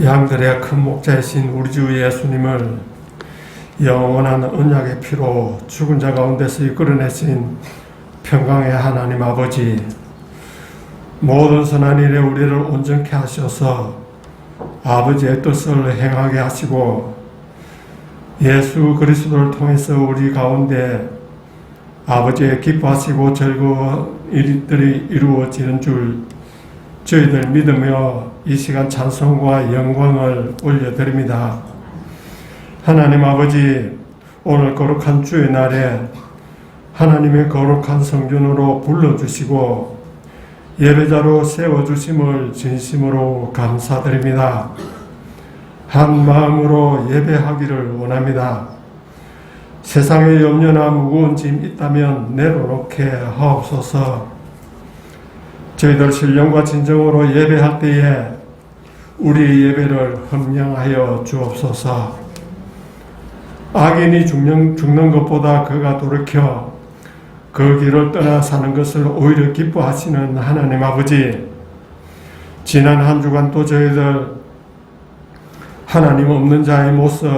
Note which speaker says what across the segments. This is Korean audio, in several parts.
Speaker 1: 양들의 큰 목자이신 우리 주 예수님을 영원한 언약의 피로 죽은 자 가운데서 이끌어내신 평강의 하나님 아버지, 모든 선한 일에 우리를 온전케 하셔서 아버지의 뜻을 행하게 하시고 예수 그리스도를 통해서 우리 가운데 아버지의 기뻐하시고 즐거운 일들이 이루어지는 줄 저희들 믿으며 이 시간 찬송과 영광을 올려드립니다. 하나님 아버지, 오늘 거룩한 주의 날에 하나님의 거룩한 성전으로 불러주시고 예배자로 세워주심을 진심으로 감사드립니다. 한 마음으로 예배하기를 원합니다. 세상에 염려나 무거운 짐 있다면 내려놓게 하옵소서. 저희들 신령과 진정으로 예배할 때에 우리 예배를 헌명하여 주옵소서. 악인이 죽는 것보다 그가 돌이켜 그 길을 떠나 사는 것을 오히려 기뻐하시는 하나님 아버지, 지난 한 주간 또 저희들 하나님 없는 자의 모습,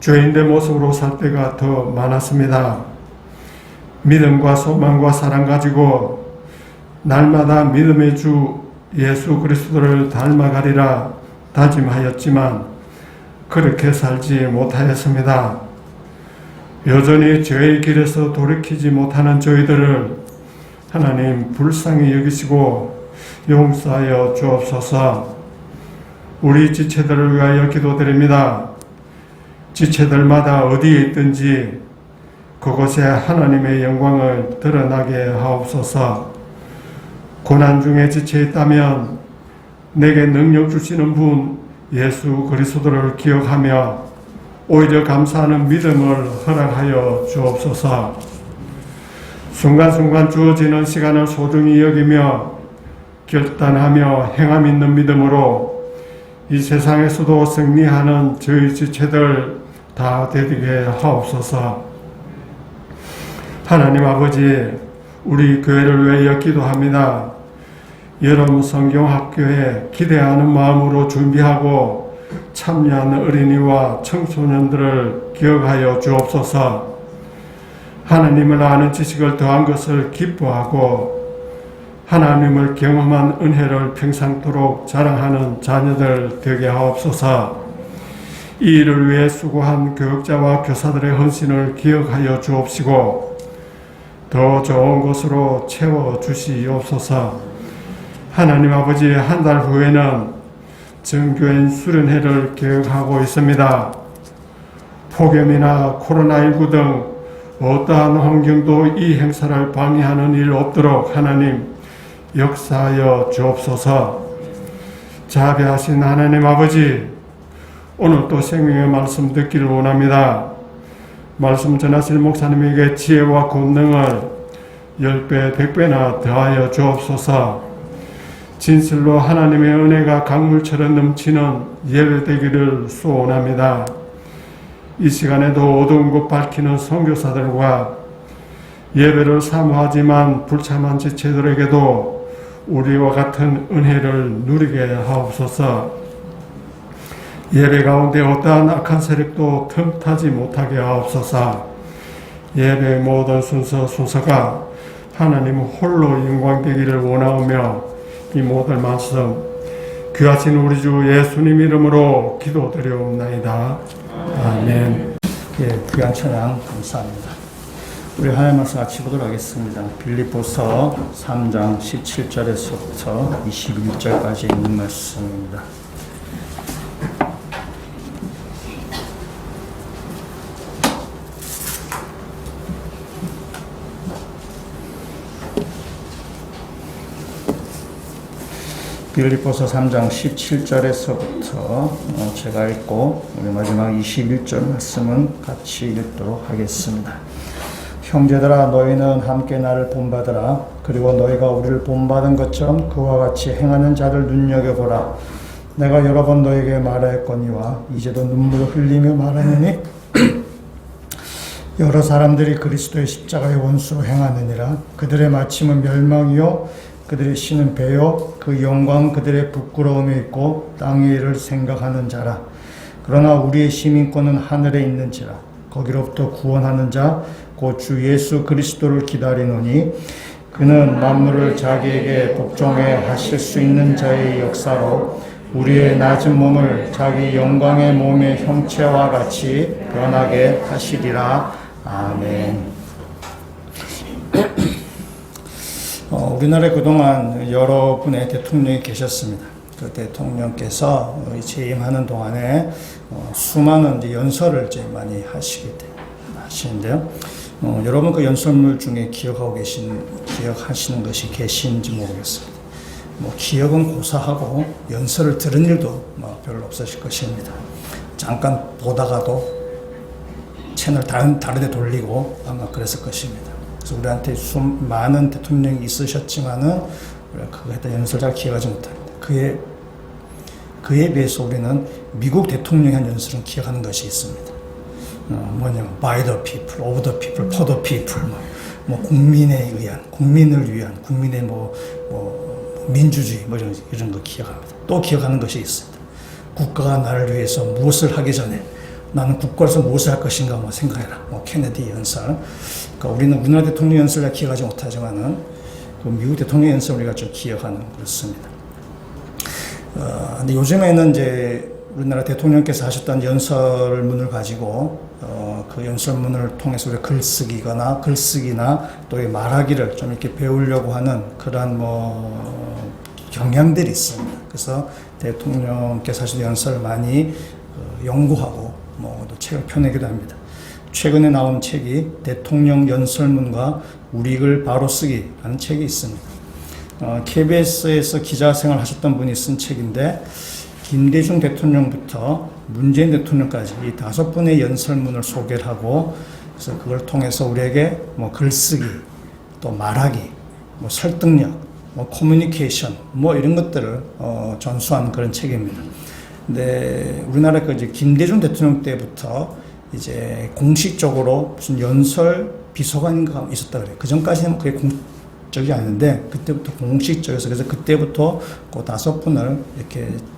Speaker 1: 죄인의 모습으로 살 때가 더 많았습니다. 믿음과 소망과 사랑 가지고 날마다 믿음의 주 예수 그리스도를 닮아가리라 다짐하였지만 그렇게 살지 못하였습니다. 여전히 죄의 길에서 돌이키지 못하는 저희들을 하나님 불쌍히 여기시고 용서하여 주옵소서. 우리 지체들을 위하여 기도드립니다. 지체들마다 어디에 있든지 그곳에 하나님의 영광을 드러나게 하옵소서. 고난 중에 지쳐 있다면 내게 능력 주시는 분 예수 그리스도를 기억하며 오히려 감사하는 믿음을 허락하여 주옵소서. 순간순간 주어지는 시간을 소중히 여기며 결단하며 행함 있는 믿음으로 이 세상에서도 승리하는 저희 지체들 다 되게 하옵소서. 하나님 아버지, 우리 교회를 위하여 기도합니다. 여름 성경학교에 기대하는 마음으로 준비하고 참여하는 어린이와 청소년들을 기억하여 주옵소서. 하나님을 아는 지식을 더한 것을 기뻐하고 하나님을 경험한 은혜를 평상토록 자랑하는 자녀들 되게 하옵소서. 이 일을 위해 수고한 교육자와 교사들의 헌신을 기억하여 주옵시고 더 좋은 것으로 채워주시옵소서. 하나님 아버지, 한 달 후에는 정교인 수련회를 계획하고 있습니다. 폭염이나 코로나19 등 어떠한 환경도 이 행사를 방해하는 일 없도록 하나님 역사하여 주옵소서. 자비하신 하나님 아버지, 오늘 또 생명의 말씀 듣기를 원합니다. 말씀 전하실 목사님에게 지혜와 권능을 10배, 100배나 더하여 주옵소서. 진실로 하나님의 은혜가 강물처럼 넘치는 예배되기를 소원합니다. 이 시간에도 어두운 곳 밝히는 선교사들과 예배를 사모하지만 불참한 지체들에게도 우리와 같은 은혜를 누리게 하옵소서. 예배 가운데 어떠한 악한 세력도 틈타지 못하게 하옵소서. 예배의 모든 순서가 하나님 홀로 영광되기를 원하오며 이 모든 말씀 귀하신 우리 주 예수님 이름으로 기도드리옵나이다. 아멘.
Speaker 2: 예, 귀한 찬양 감사합니다. 우리 하나님 말씀 같이 보도록 하겠습니다. 빌립보서 3장 17절에서부터 21절까지 있는 말씀입니다. 빌립보서 3장 17절에서부터 제가 읽고 우리 마지막 21절 말씀은 같이 읽도록 하겠습니다. 형제들아, 너희는 함께 나를 본받으라. 그리고 너희가 우리를 본받은 것처럼 그와 같이 행하는 자들 눈여겨보라. 내가 여러 번 너희에게 말하였거니와 이제도 눈물을 흘리며 말하느니 여러 사람들이 그리스도의 십자가의 원수로 행하느니라. 그들의 마침은 멸망이요 그들의 신은 배요 그 영광 그들의 부끄러움에 있고 땅의 일을 생각하는 자라. 그러나 우리의 시민권은 하늘에 있는지라. 거기로부터 구원하는 자 곧 주 예수 그리스도를 기다리노니 그는 만물을 자기에게 복종해 하실 수 있는 자의 역사로 우리의 낮은 몸을 자기 영광의 몸의 형체와 같이 변하게 하시리라. 아멘. 우리나라에 그동안 여러 분의 대통령이 계셨습니다. 그 대통령께서 재임하는 동안에 수많은 이제 연설을 이제 많이 하시는데요. 여러분 그 연설물 중에 기억하시는 것이 계신지 모르겠습니다. 기억은 고사하고 연설을 들은 일도 별로 없으실 것입니다. 잠깐 보다가도 채널 다른 데 돌리고 아마 그랬을 것입니다. 그래서 우리한테 많은 대통령이 있으셨지만은 그거에 대한 연설 잘 기억하지 못합니다. 그에 비해서 우리는 미국 대통령이 한 연설은 기억하는 것이 있습니다. 뭐냐면 by the people, of the people, for the people, 국민에 의한, 국민을 위한, 국민의 민주주의 이런 거 기억합니다. 또 기억하는 것이 있습니다. 국가가 나를 위해서 무엇을 하기 전에 나는 국가로서 무엇을 할 것인가 생각해라. 케네디 연설. 그러니까 우리는 우리나라 대통령 연설을 기억하지 못하지만은 그 미국 대통령 연설 우리가 좀 기억하는 그렇습니다. 근데 요즘에는 이제 우리나라 대통령께서 하셨던 연설문을 가지고 그 연설문을 통해서 우리가 글쓰기나 또 말하기를 좀 이렇게 배우려고 하는 그러한 경향들이 있습니다. 그래서 대통령께서 하신 연설을 많이 연구하고 또 책을 펴내기도 합니다. 최근에 나온 책이 대통령 연설문과 우리 글 바로 쓰기라는 책이 있습니다. KBS에서 기자 생활 하셨던 분이 쓴 책인데 김대중 대통령부터 문재인 대통령까지 이 5분의 연설문을 소개를 하고 그래서 그걸 통해서 우리에게 글쓰기, 또 말하기, 설득력, 커뮤니케이션 이런 것들을 전수한 그런 책입니다. 근데 우리나라 김대중 대통령 때부터 이제 공식적으로 무슨 연설 비서관인가 있었다 그래요. 그 전까지는 그게 공식적이 아닌데 그때부터 공식적이어서 그래서 그때부터 그 5분을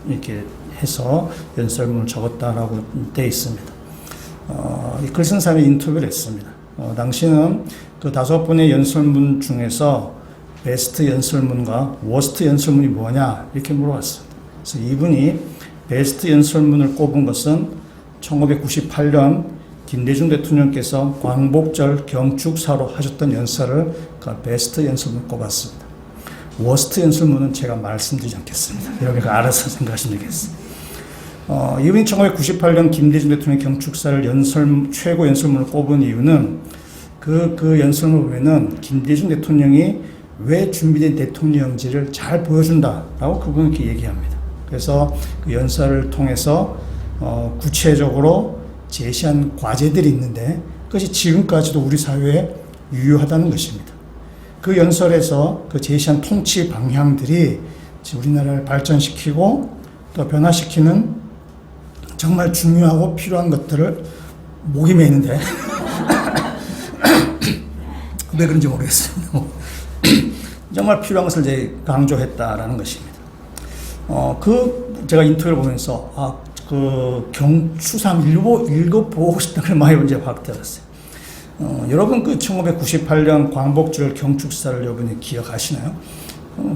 Speaker 2: 이렇게 해서 연설문을 적었다라고 돼 있습니다. 이 글 쓴 사람이 인터뷰를 했습니다. 당시는 그 5분의 연설문 중에서 베스트 연설문과 워스트 연설문이 뭐냐 이렇게 물어봤습니다. 그래서 이분이 베스트 연설문을 꼽은 것은 1998년 김대중 대통령께서 광복절 경축사로 하셨던 연설을 그 베스트 연설문을 꼽았습니다. 워스트 연설문은 제가 말씀드리지 않겠습니다. 여러분이 알아서 생각하시면 되겠습니다. 이분이 1998년 김대중 대통령 경축사를 최고 연설문을 꼽은 이유는 그 연설문을 보면은 김대중 대통령이 왜 준비된 대통령인지를 잘 보여준다라고 그분은 이렇게 얘기합니다. 그래서 그 연설을 통해서 구체적으로 제시한 과제들이 있는데 그것이 지금까지도 우리 사회에 유효하다는 것입니다. 그 연설에서 그 제시한 통치 방향들이 우리나라를 발전시키고 또 변화시키는 정말 중요하고 필요한 것들을 목이 메이는데 왜 그런지 모르겠습니다. 정말 필요한 것을 이제 강조했다라는 것입니다. 제가 인터뷰를 보면서 그 경추삼 읽어보고 싶다는 마음이 이제 확 들었어요. 여러분 그 1998년 광복절 경축사를 여러분이 기억하시나요?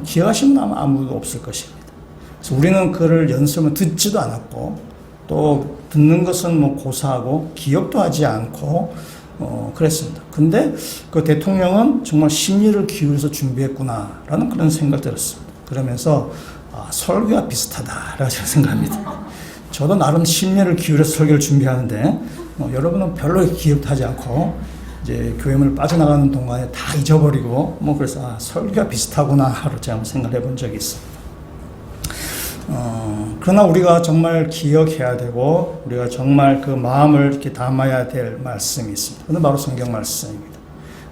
Speaker 2: 기억하시면 아마 아무도 없을 것입니다. 그래서 우리는 그를 연설문 듣지도 않았고 또 듣는 것은 고사하고 기억도 하지 않고 그랬습니다. 근데 그 대통령은 정말 심리를 기울여서 준비했구나라는 그런 생각이 들었습니다. 그러면서 설교와 비슷하다라고 제가 생각합니다. 저도 나름 심리를 기울여서 설교를 준비하는데 여러분은 별로 기억도 하지 않고 이제 교회문을 빠져나가는 동안에 다 잊어버리고 그래서 설교와 비슷하구나 하루 제가 한번 생각해 본 적이 있습니다. 그러나 우리가 정말 기억해야 되고 우리가 정말 그 마음을 이렇게 담아야 될 말씀이 있습니다. 그건 바로 성경 말씀입니다.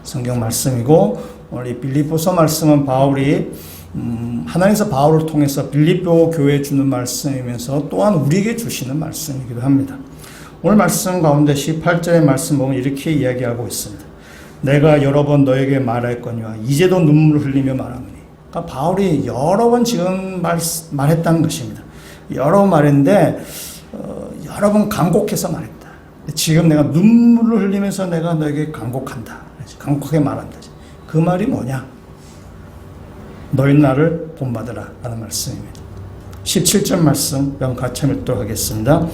Speaker 2: 성경 말씀이고 오늘 이 빌립보서 말씀은 바울이 하나님께서 바울을 통해서 빌립보 교회에 주는 말씀이면서 또한 우리에게 주시는 말씀이기도 합니다. 오늘 말씀 가운데 18절의 말씀 보면 이렇게 이야기하고 있습니다. 내가 여러 번 너에게 말할거니와 이제도 눈물을 흘리며 말하노니. 그러니까 바울이 여러 번 지금 말했다는 것입니다. 여러 번 말했는데 여러 번 간곡해서 말했다. 지금 내가 눈물을 흘리면서 내가 너에게 간곡한다. 간곡하게 말한다. 그 말이 뭐냐? 너희 나를 본받으라 라는 말씀입니다. 17절 말씀 같이 읽도록 하겠습니다.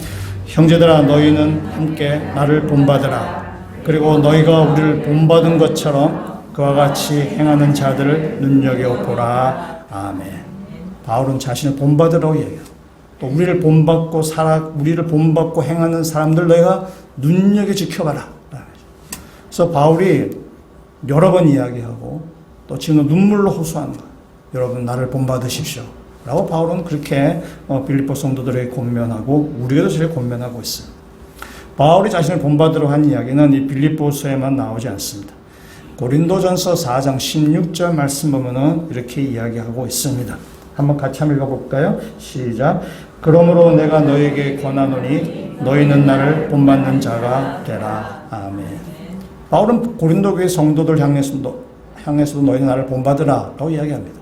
Speaker 2: 형제들아 너희는 함께 나를 본받으라. 그리고 너희가 우리를 본받은 것처럼 그와 같이 행하는 자들을 눈여겨보라. 아멘. 바울은 자신을 본받으라고 얘기해요. 또 우리를 본받고 행하는 사람들 너희가 눈여겨 지켜봐라. 그래서 바울이 여러 번 이야기하고 또 지금 눈물로 호소하는 거예요. 여러분 나를 본받으십시오. 라고 바울은 그렇게 빌립보 성도들에게 권면하고 우리에게도 제일 권면하고 있어요. 바울이 자신을 본받으러 한 이야기는 이 빌립보서에만 나오지 않습니다. 고린도전서 4장 16절 말씀 보면은 이렇게 이야기하고 있습니다. 한번 같이 한번 읽어볼까요? 시작. 그러므로 내가 너에게 권하노니 너희는 나를 본받는 자가 되라. 아멘. 바울은 고린도 교회 성도들 향해서도 너희는 나를 본받으라 라고 이야기합니다.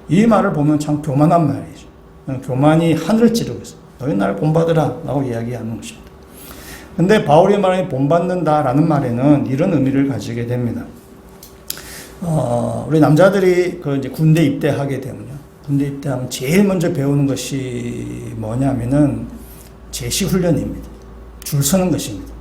Speaker 2: 이 말을 보면 참 교만한 말이죠. 교만이 하늘을 찌르고 있어요. 너희는 나를 본받으라 라고 이야기하는 것입니다. 근데 바울이 말하는 본받는다라는 말에는 이런 의미를 가지게 됩니다. 우리 남자들이 이제 군대 입대하게 되면요. 군대 입대하면 제일 먼저 배우는 것이 뭐냐면은 제시훈련입니다. 줄 서는 것입니다.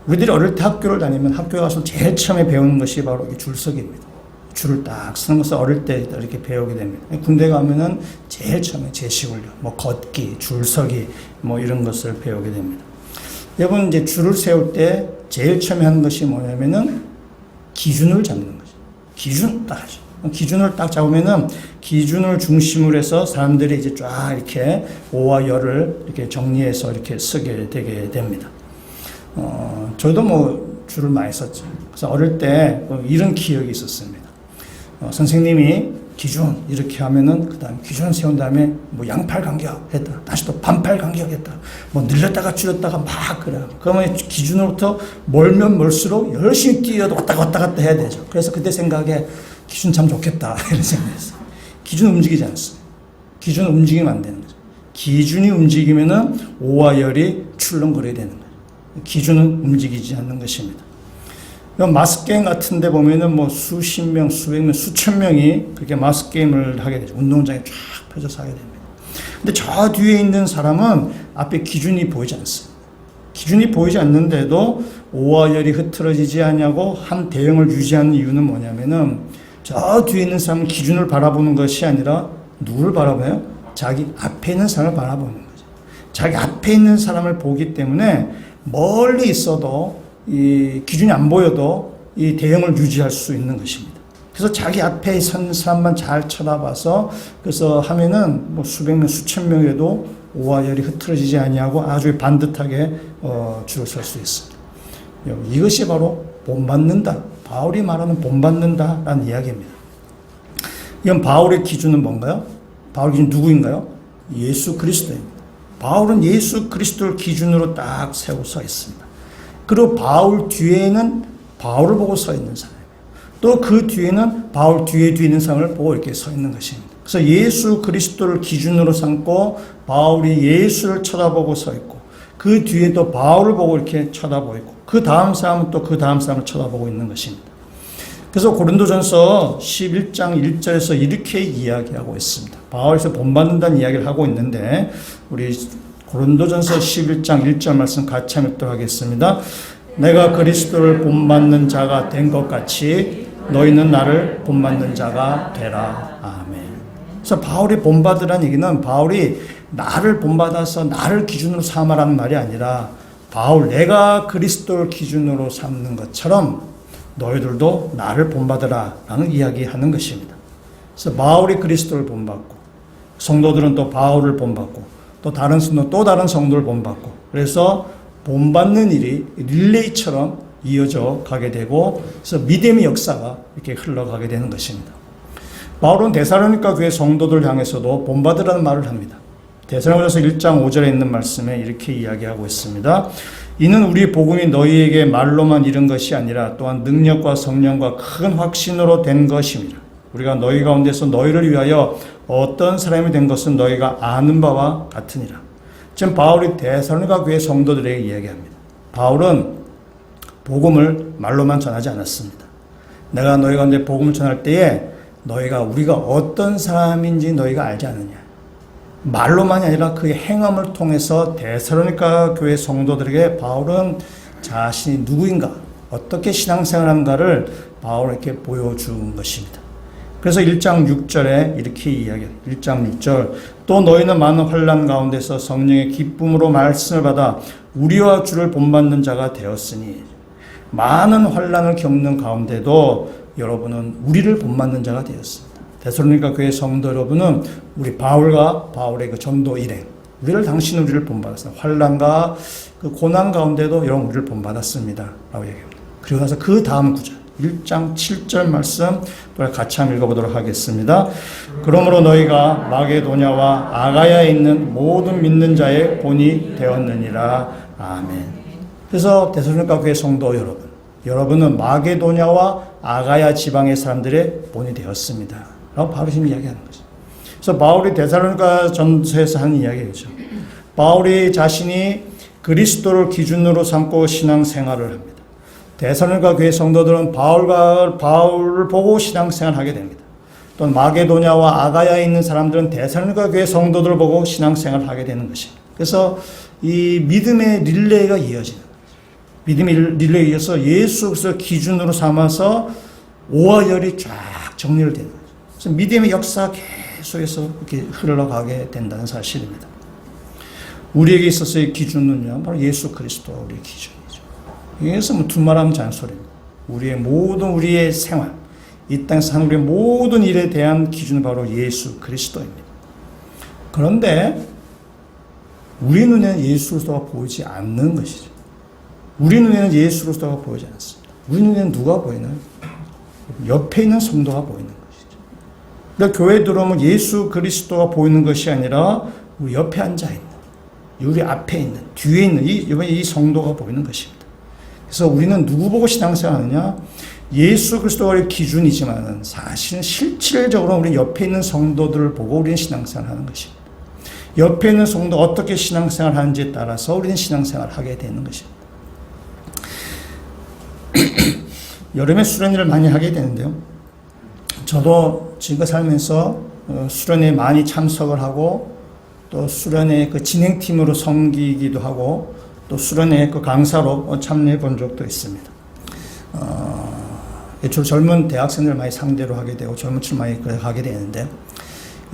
Speaker 2: 우리들이 어릴 때 학교를 다니면 학교에 가서 제일 처음에 배우는 것이 바로 줄서기입니다. 줄을 딱 서는 것을 어릴 때 이렇게 배우게 됩니다. 군대 가면은 제일 처음에 제시훈련, 걷기, 줄서기, 이런 것을 배우게 됩니다. 여러분, 이제 줄을 세울 때 제일 처음에 하는 것이 뭐냐면은 기준을 잡는 거죠. 기준 딱 하죠. 기준을 딱 잡으면은 기준을 중심으로 해서 사람들이 이제 쫙 이렇게 오와 열을 이렇게 정리해서 이렇게 쓰게 되게 됩니다. 저도 줄을 많이 썼죠. 그래서 어릴 때 이런 기억이 있었습니다. 선생님이 기준 이렇게 하면은 그 다음에 기준을 세운 다음에 양팔 간격 했다. 다시 또 반팔 간격 했다. 늘렸다가 줄였다가 막 그래요. 그러면 기준으로부터 멀면 멀수록 열심히 뛰어도 왔다 갔다 해야 되죠. 그래서 그때 생각에 기준 참 좋겠다 이런 생각했어요. 기준 움직이지 않습니다. 기준 움직이면 안 되는 거죠. 기준이 움직이면은 오와 열이 출렁거려야 되는 거예요. 기준은 움직이지 않는 것입니다. 마스게임 같은 데 보면은 수십 명, 수백 명, 수천 명이 그렇게 마스게임을 하게 되죠. 운동장에 쫙 펴져서 하게 됩니다. 근데 저 뒤에 있는 사람은 앞에 기준이 보이지 않습니다. 기준이 보이지 않는데도 오와 열이 흐트러지지 않냐고 한 대형을 유지하는 이유는 뭐냐면은 저 뒤에 있는 사람은 기준을 바라보는 것이 아니라 누구를 바라봐요? 자기 앞에 있는 사람을 바라보는 거죠. 자기 앞에 있는 사람을 보기 때문에 멀리 있어도 이 기준이 안 보여도 이 대형을 유지할 수 있는 것입니다. 그래서 자기 앞에 선 사람만 잘 쳐다봐서 그래서 하면은 수백 명, 수천 명에도 오와 열이 흐트러지지 아니하고 아주 반듯하게 줄을 설 수 있습니다. 이것이 바로 본받는다. 바울이 말하는 본받는다라는 이야기입니다. 이건 바울의 기준은 뭔가요? 바울 기준 누구인가요? 예수 그리스도입니다. 바울은 예수 그리스도를 기준으로 딱 세우고 서 있습니다. 그리고 바울 뒤에는 바울을 보고 서 있는 사람이에요. 또 그 뒤에는 바울 뒤에 있는 사람을 보고 이렇게 서 있는 것입니다. 그래서 예수 그리스도를 기준으로 삼고 바울이 예수를 쳐다보고 서 있고 그 뒤에 또 바울을 보고 이렇게 쳐다보고 있고 그 다음 사람은 또 그 다음 사람을 쳐다보고 있는 것입니다. 그래서 고린도전서 11장 1절에서 이렇게 이야기하고 있습니다. 바울에서 본받는다는 이야기를 하고 있는데 우리 고린도전서 11장 1절 말씀 같이 읽도록 하겠습니다. 내가 그리스도를 본받는 자가 된 것 같이 너희는 나를 본받는 자가 되라. 아멘. 그래서 바울이 본받으라는 얘기는 바울이 나를 본받아서 나를 기준으로 삼아라는 말이 아니라 내가 그리스도를 기준으로 삼는 것처럼 너희들도 나를 본받으라 라는 이야기하는 것입니다. 그래서 바울이 그리스도를 본받고 성도들은 또 바울을 본받고 또 다른 성도를 본받고 그래서 본받는 일이 릴레이처럼 이어져 가게 되고 그래서 믿음의 역사가 이렇게 흘러가게 되는 것입니다. 바울은 데살로니가 교회 성도들 향해서도 본받으라는 말을 합니다. 데살로니가서 1장 5절에 있는 말씀에 이렇게 이야기하고 있습니다. 이는 우리 복음이 너희에게 말로만 이른 것이 아니라 또한 능력과 성령과 큰 확신으로 된 것입니다. 우리가 너희 가운데서 너희를 위하여 어떤 사람이 된 것은 너희가 아는 바와 같으니라. 지금 바울이 데살로니가 교회 성도들에게 이야기합니다. 바울은 복음을 말로만 전하지 않았습니다. 내가 너희 가운데 복음을 전할 때에 우리가 어떤 사람인지 너희가 알지 않느냐. 말로만이 아니라 그의 행함을 통해서 데살로니가 교회 성도들에게 바울은 자신이 누구인가, 어떻게 신앙생활하는가를 바울에게 보여준 것입니다. 그래서 1장 6절에 이렇게 이야기해요. 1장 6절 또 너희는 많은 환난 가운데서 성령의 기쁨으로 말씀을 받아 우리와 주를 본받는 자가 되었으니, 많은 환난을 겪는 가운데도 여러분은 우리를 본받는 자가 되었습니다. 데살로니가 교회 성도 여러분은 우리 바울의 그 전도 일행, 당신은 우리를 본받았습니다. 환난과 그 고난 가운데도 여러분 우리를 본받았습니다. 라고 얘기합니다. 그리고 나서 그 다음 구절 1장 7절 말씀 또 같이 한번 읽어보도록 하겠습니다. 그러므로 너희가 마게도냐와 아가야에 있는 모든 믿는 자의 본이 되었느니라. 아멘. 그래서 데살로니가 교회 성도 여러분은 마게도냐와 아가야 지방의 사람들의 본이 되었습니다. 라고 바울이 지금 이야기하는 거죠. 그래서 바울이 데살로니가 전서에서 하는 이야기죠. 바울이 자신이 그리스도를 기준으로 삼고 신앙생활을 합니다. 데살로니가 교회 성도들은 바울을 보고 신앙생활하게 됩니다. 또 마게도냐와 아가야에 있는 사람들은 데살로니가 교회 성도들을 보고 신앙생활하게 되는 것입니다. 그래서 이 믿음의 릴레이가 이어지는 거죠. 믿음의 릴레이에 이어서 예수 그리스도를 기준으로 삼아서 오와 열이 쫙 정리를 되는 거죠. 그래서 믿음의 역사 계속해서 이렇게 흘러가게 된다는 사실입니다. 우리에게 있어서의 기준은요, 바로 예수 그리스도가 우리의 기준이죠. 여기서 뭐 두말하면 잔소리입니다. 우리의 생활, 이 땅에서 하는 우리의 모든 일에 대한 기준은 바로 예수 그리스도입니다. 그런데 우리 눈에는 예수 그리스도가 보이지 않는 것이죠. 우리 눈에는 예수 그리스도가 보이지 않습니다. 우리 눈에는 누가 보이나요? 옆에 있는 성도가 보이는 것이죠. 그러니까 교회에 들어오면 예수 그리스도가 보이는 것이 아니라 우리 옆에 앉아있는, 우리 앞에 있는, 뒤에 있는 이 성도가 보이는 것입니다. 그래서 우리는 누구 보고 신앙생활하느냐? 예수 그리스도가 우리 기준이지만 사실은 실질적으로 우리 옆에 있는 성도들을 보고 우리는 신앙생활하는 것입니다. 옆에 있는 성도가 어떻게 신앙생활하는지에 따라서 우리는 신앙생활을 하게 되는 것입니다. 여름에 수련회를 많이 하게 되는데요. 저도 지금 살면서 수련회에 많이 참석을 하고 또 수련회 그 진행팀으로 섬기기도 하고 또 수련회 그 강사로 참여해 본 적도 있습니다. 주로 젊은 대학생들 많이 상대로 하게 되고 젊은 층 많이 하게 되는데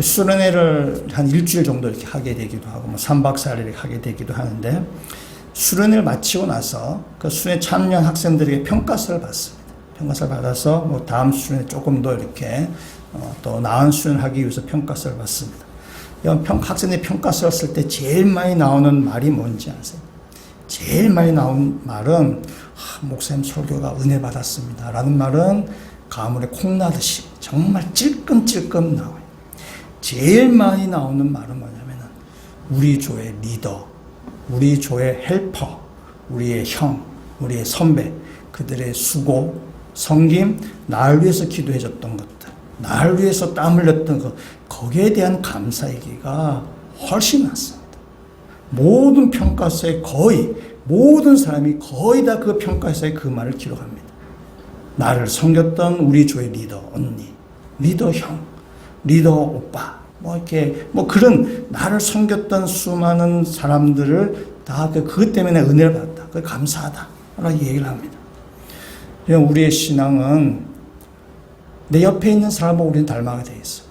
Speaker 2: 수련회를 한 일주일 정도 이렇게 하게 되기도 하고 3박 4일 이렇게 하게 되기도 하는데 수련회를 마치고 나서 그 수련회 참여한 학생들에게 평가서를 받습니다. 평가서를 받아서 다음 수련회 조금 더 이렇게 또 나은 수련을 하기 위해서 평가서를 받습니다. 학생들이 평가서를 쓸 때 제일 많이 나오는 말이 뭔지 아세요? 제일 많이 나온 말은 목사님 설교가 은혜 받았습니다 라는 말은 가물에 콩 나듯이 정말 찔끔찔끔 나와요. 제일 많이 나오는 말은 뭐냐면 우리 조의 리더, 우리 조의 헬퍼, 우리의 형, 우리의 선배, 그들의 수고, 섬김, 날 위해서 기도해줬던 것들, 날 위해서 땀 흘렸던 것, 거기에 대한 감사 얘기가 훨씬 많습니다. 모든 평가서에 거의 모든 사람이 거의 다 그 평가서에 그 말을 기록합니다. 나를 섬겼던 우리 조의 리더 언니, 리더 형, 리더 오빠, 그런 나를 섬겼던 수많은 사람들을 다 그것 때문에 은혜를 받았다. 그 감사하다. 라고 얘기를 합니다. 우리의 신앙은 내 옆에 있는 사람을 우리는 닮아가 되어 있어요.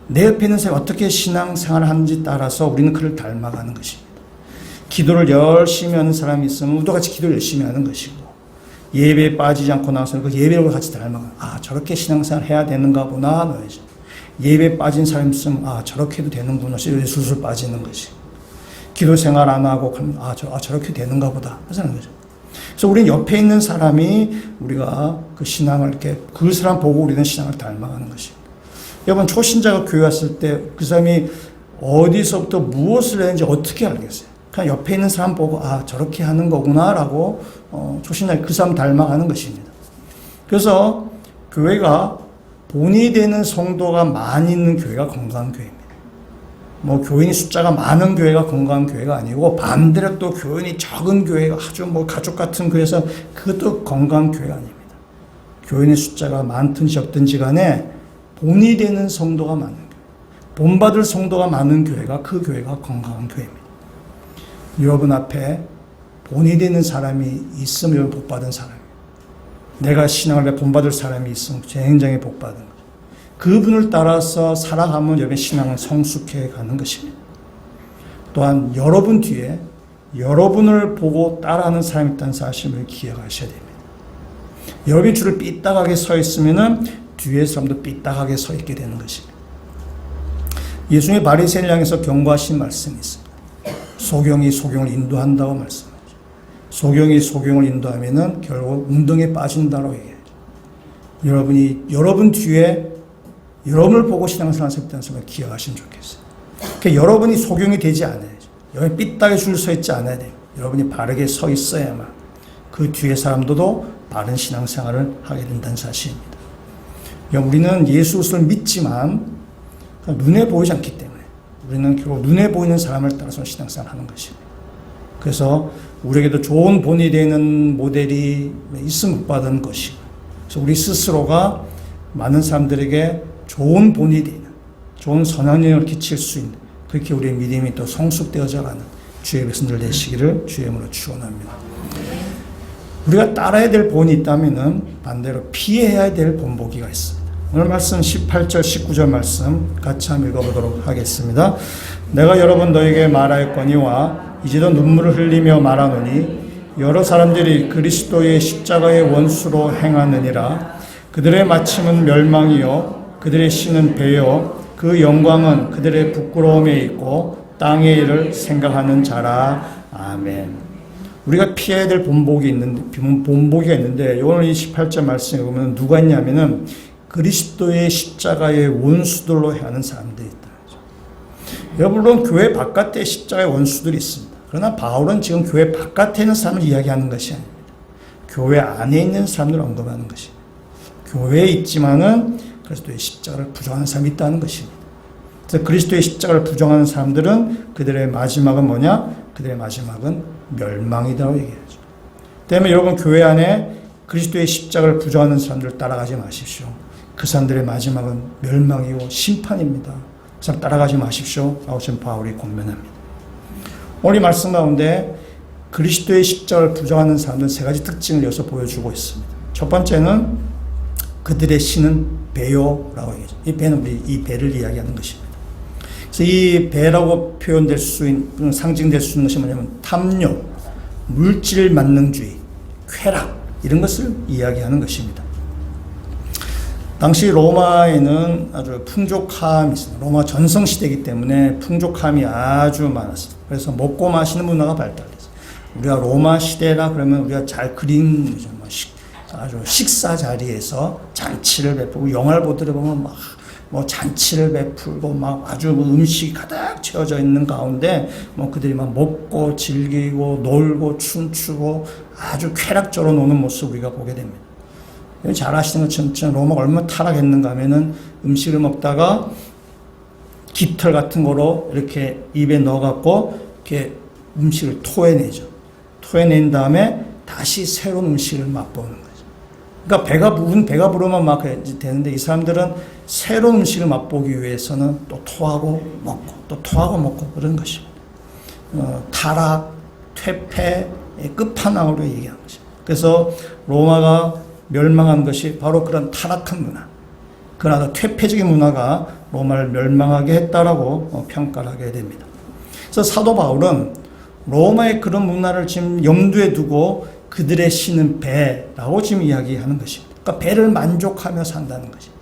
Speaker 2: 내 옆에 있는 사람이 어떻게 신앙생활을 하는지 따라서 우리는 그를 닮아가는 것입니다. 기도를 열심히 하는 사람이 있으면 우리도 같이 기도를 열심히 하는 것이고 예배에 빠지지 않고 나서는 그 예배를 같이 닮아가는 저렇게 신앙생활 해야 되는가 보나 너희죠. 예배에 빠진 사람이 있으면 저렇게 해도 되는구나 술술 빠지는 것이 기도 생활 안 하고 저렇게 되는가 보다 하는 거죠. 그래서 우리는 옆에 있는 사람이 우리가 그 신앙을 이렇게 그 사람 보고 우리는 신앙을 닮아가는 것입니다. 여러분 초신자가 교회 왔을 때 그 사람이 어디서부터 무엇을 했는지 어떻게 알겠어요? 그냥 옆에 있는 사람 보고 저렇게 하는 거구나라고 초신자 그 사람 닮아가는 것입니다. 그래서 교회가 본이 되는 성도가 많이 있는 교회가 건강한 교회입니다. 뭐 교인이 숫자가 많은 교회가 건강한 교회가 아니고 반대로 또 교인이 적은 교회가 아주 뭐 가족 같은 교회에서 그것도 건강한 교회가 아닙니다. 교인의 숫자가 많든지 적든지 간에 본이 되는 성도가 많은 교회, 본받을 성도가 많은 교회가 그 교회가 건강한 교회입니다. 여러분 앞에 본이 되는 사람이 있으면 여러분 복받은 사람이에요. 내가 신앙을 본받을 사람이 있으면 굉장히 복받은 거예요. 그분을 따라서 살아가면 여러분의 신앙은 성숙해 가는 것입니다. 또한 여러분 뒤에 여러분을 보고 따라하는 사람이 있다는 사실을 기억하셔야 됩니다. 여러분이 줄을 삐딱하게 서 있으면 뒤에 사람도 삐딱하게 서 있게 되는 것입니다. 예수님의 바리새인을 향해서 경고하신 말씀이 있습니다. 소경이 소경을 인도한다고 말씀하죠. 소경이 소경을 인도하면은 결국 웅덩이에 빠진다고 얘기해요. 여러분 뒤에 여러분을 보고 신앙생활 할 때는 정말 기억하시면 좋겠어요. 그러니까 여러분이 소경이 되지 않아야죠. 여러분이 삐딱에 줄 서 있지 않아야 돼요. 여러분이 바르게 서 있어야만 그 뒤에 사람들도 바른 신앙생활을 하게 된다는 사실입니다. 그러니까 우리는 예수를 믿지만 눈에 보이지 않기 때문에 우리는 결국 눈에 보이는 사람을 따라서 신앙생활을 하는 것입니다. 그래서 우리에게도 좋은 본이 되는 모델이 있음 못 받은 것이고, 그래서 우리 스스로가 많은 사람들에게 좋은 본이 되는, 좋은 선행력을 끼칠 수 있는, 그렇게 우리의 믿음이 또 성숙되어져 가는 주의 백성들 되시기를 주의 이름으로 축원합니다. 우리가 따라야 될 본이 있다면은 반대로 피해야 될 본보기가 있습니다. 오늘 말씀 18절 19절 말씀 같이 한번 읽어보도록 하겠습니다. 내가 여러 번 너에게 말하였거니와 이제도 눈물을 흘리며 말하노니 여러 사람들이 그리스도의 십자가의 원수로 행하느니라. 그들의 마침은 멸망이요 그들의 신은 배요 그 영광은 그들의 부끄러움에 있고 땅의 일을 생각하는 자라. 아멘. 우리가 피해야 될 본보기가 있는데 오늘 이 18절 말씀에 보면 누가 있냐면은 그리스도의 십자가의 원수들로 행하는 사람들이 있다. 물론 교회 바깥에 십자가의 원수들이 있습니다. 그러나 바울은 지금 교회 바깥에 있는 사람을 이야기하는 것이 아닙니다. 교회 안에 있는 사람들을 언급하는 것입니다. 교회에 있지만은 그리스도의 십자가를 부정하는 사람이 있다는 것입니다. 그래서 그리스도의 십자가를 부정하는 사람들은 그들의 마지막은 뭐냐? 그들의 마지막은 멸망이라고 얘기하죠. 때문에 여러분 교회 안에 그리스도의 십자가를 부정하는 사람들을 따라가지 마십시오. 그 사람들의 마지막은 멸망이고 심판입니다. 그 사람 따라가지 마십시오. 라고 지금 바울이 권면합니다. 오늘 이 말씀 가운데 그리스도의 십자가를 부정하는 사람들은 세 가지 특징을 여기서 보여주고 있습니다. 첫 번째는 그들의 신은 배요라고 얘기하죠. 이 배는 우리 이 배를 이야기하는 것입니다. 그래서 이 배라고 표현될 수 있는, 상징될 수 있는 것이 뭐냐면 탐욕, 물질 만능주의, 쾌락 이런 것을 이야기하는 것입니다. 당시 로마에는 아주 풍족함이 있습니다. 로마 전성시대이기 때문에 풍족함이 아주 많았습니다. 그래서 먹고 마시는 문화가 발달했어요. 우리가 로마 시대라 그러면 우리가 잘 그린 거죠. 아주 식사 자리에서 잔치를 베풀고 영화를 보더라 보면 막 뭐 잔치를 베풀고 막 아주 음식이 가득 채워져 있는 가운데 뭐 그들이 막 먹고 즐기고 놀고 춤추고 아주 쾌락적으로 노는 모습 우리가 보게 됩니다. 잘 아시는 것처럼 로마가 얼마나 타락했는가 하면은 음식을 먹다가 깃털 같은 거로 이렇게 입에 넣어갖고 이렇게 음식을 토해내죠. 토해낸 다음에 다시 새로운 음식을 맛보는 거예요. 그러니까 배가 부르면 막 되는데 이 사람들은 새로운 음식을 맛보기 위해서는 또 토하고 먹고 또 토하고 먹고 그런 것입니다. 타락, 퇴폐의 끝판왕으로 얘기하는 것입니다. 그래서 로마가 멸망한 것이 바로 그런 타락한 문화, 그러나 퇴폐적인 문화가 로마를 멸망하게 했다라고 평가를 하게 됩니다. 그래서 사도 바울은 로마의 그런 문화를 지금 염두에 두고 그들의 신은 배라고 지금 이야기하는 것입니다. 그러니까 배를 만족하며 산다는 것입니다.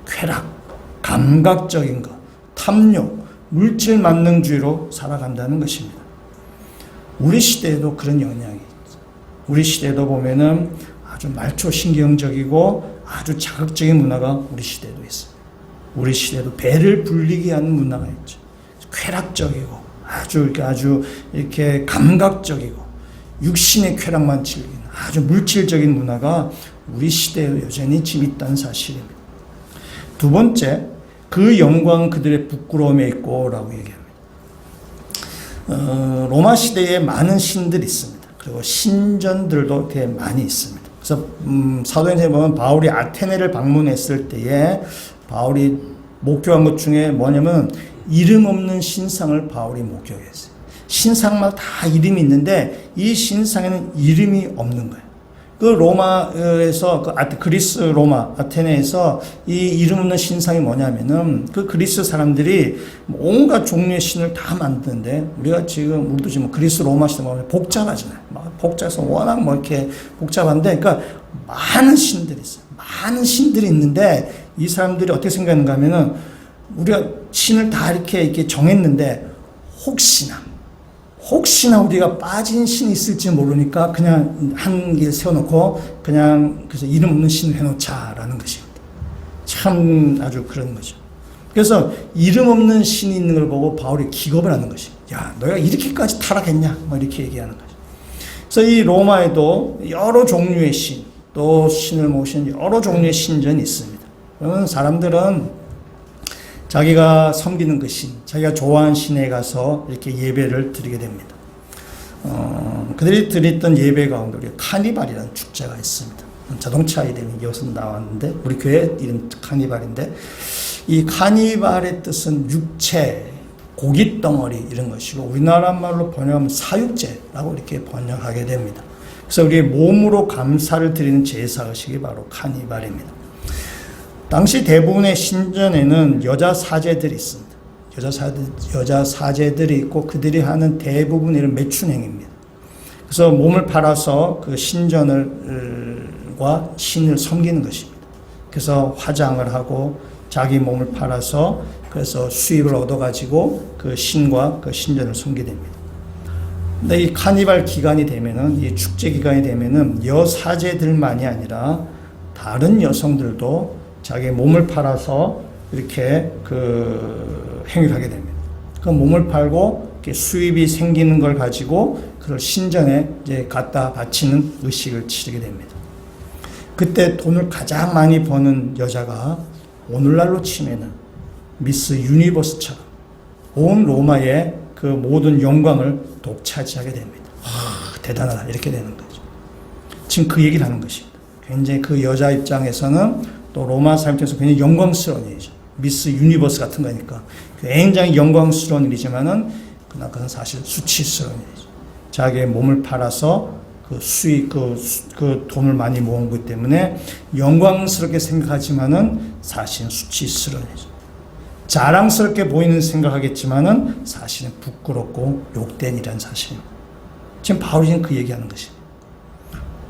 Speaker 2: 쾌락, 감각적인 것, 탐욕, 물질 만능주의로 살아간다는 것입니다. 우리 시대에도 그런 영향이 있죠. 우리 시대에도 보면은 아주 말초신경적이고 아주 자극적인 문화가 우리 시대에도 있어요. 우리 시대에도 배를 불리게 하는 문화가 있죠. 쾌락적이고 아주 이렇게 감각적이고 육신의 쾌락만 즐기는 아주 물질적인 문화가 우리 시대에 여전히 지금 있다는 사실입니다. 두 번째, 그 영광 그들의 부끄러움에 있고 라고 얘기합니다. 로마 시대에 많은 신들이 있습니다. 그리고 신전들도 되게 많이 있습니다. 그래서 사도행전에 보면 바울이 아테네를 방문했을 때에 바울이 목격한 것 중에 뭐냐면 이름 없는 신상을 바울이 목격했어요. 신상마다 다 이름이 있는데 이 신상에는 이름이 없는 거예요. 그 로마에서 그리스 로마 아테네에서 이 이름 없는 신상이 뭐냐면은 그 그리스 사람들이 온갖 종류의 신을 다 만드는데 우리가 지금 그리스 로마 시대 보면 복잡하잖아요. 막 복잡해서 워낙 뭐 이렇게 복잡한데 그러니까 많은 신들이 있어요. 많은 신들이 있는데 이 사람들이 어떻게 생각하는가 하면은 우리가 신을 다 이렇게 정했는데 혹시나 우리가 빠진 신이 있을지 모르니까 그냥 한 개 세워놓고 그냥 그래서 이름 없는 신을 해놓자라는 것입니다. 참 아주 그런 거죠. 그래서 이름 없는 신이 있는 걸 보고 바울이 기겁을 하는 것입니다. 야, 너희가 이렇게까지 타락했냐? 뭐 이렇게 얘기하는 거죠. 그래서 이 로마에도 여러 종류의 신, 또 신을 모신 여러 종류의 신전이 있습니다. 그러면 사람들은 자기가 섬기는 그 신, 자기가 좋아하는 신에 가서 이렇게 예배를 드리게 됩니다. 그들이 드렸던 예배 가운데 우리 카니발이라는 축제가 있습니다. 자동차 이름이 이어서 나왔는데 우리 교회 이름 카니발인데 이 카니발의 뜻은 육체, 고깃덩어리 이런 것이고 우리나라 말로 번역하면 사육제라고 이렇게 번역하게 됩니다. 그래서 우리의 몸으로 감사를 드리는 제사의식이 바로 카니발입니다. 당시 대부분의 신전에는 여자 사제들이 있습니다. 여자 사제들이 있고 그들이 하는 대부분 이런 매춘행입니다. 그래서 몸을 팔아서 그 신전과 신을 섬기는 것입니다. 그래서 화장을 하고 자기 몸을 팔아서 그래서 수입을 얻어가지고 그 신과 그 신전을 섬기게 됩니다. 근데 이 카니발 기간이 되면은 이 축제 기간이 되면은 여사제들만이 아니라 다른 여성들도 자기 몸을 팔아서 이렇게 그 행위를 하게 됩니다. 그 몸을 팔고 이렇게 수입이 생기는 걸 가지고 그걸 신전에 이제 갖다 바치는 의식을 치르게 됩니다. 그때 돈을 가장 많이 버는 여자가 오늘날로 치면은 미스 유니버스처럼 온 로마의 그 모든 영광을 독차지하게 됩니다. 대단하다 이렇게 되는 거죠. 지금 그 얘기를 하는 것입니다. 굉장히 그 여자 입장에서는 또 로마 사람 입장에서 굉장히 영광스러운 일이죠. 미스 유니버스 같은 거니까 굉장히 영광스러운 일이지만은 그러나 그건 사실 수치스러운 일이죠. 자기의 몸을 팔아서 그 수익 그 돈을 많이 모은 것 때문에 영광스럽게 생각하지만은 사실은 수치스러운 일이죠. 자랑스럽게 보이는 생각하겠지만은 사실은 부끄럽고 욕된 일이라는 사실입니다. 지금 바울이 그 얘기하는 것입니다.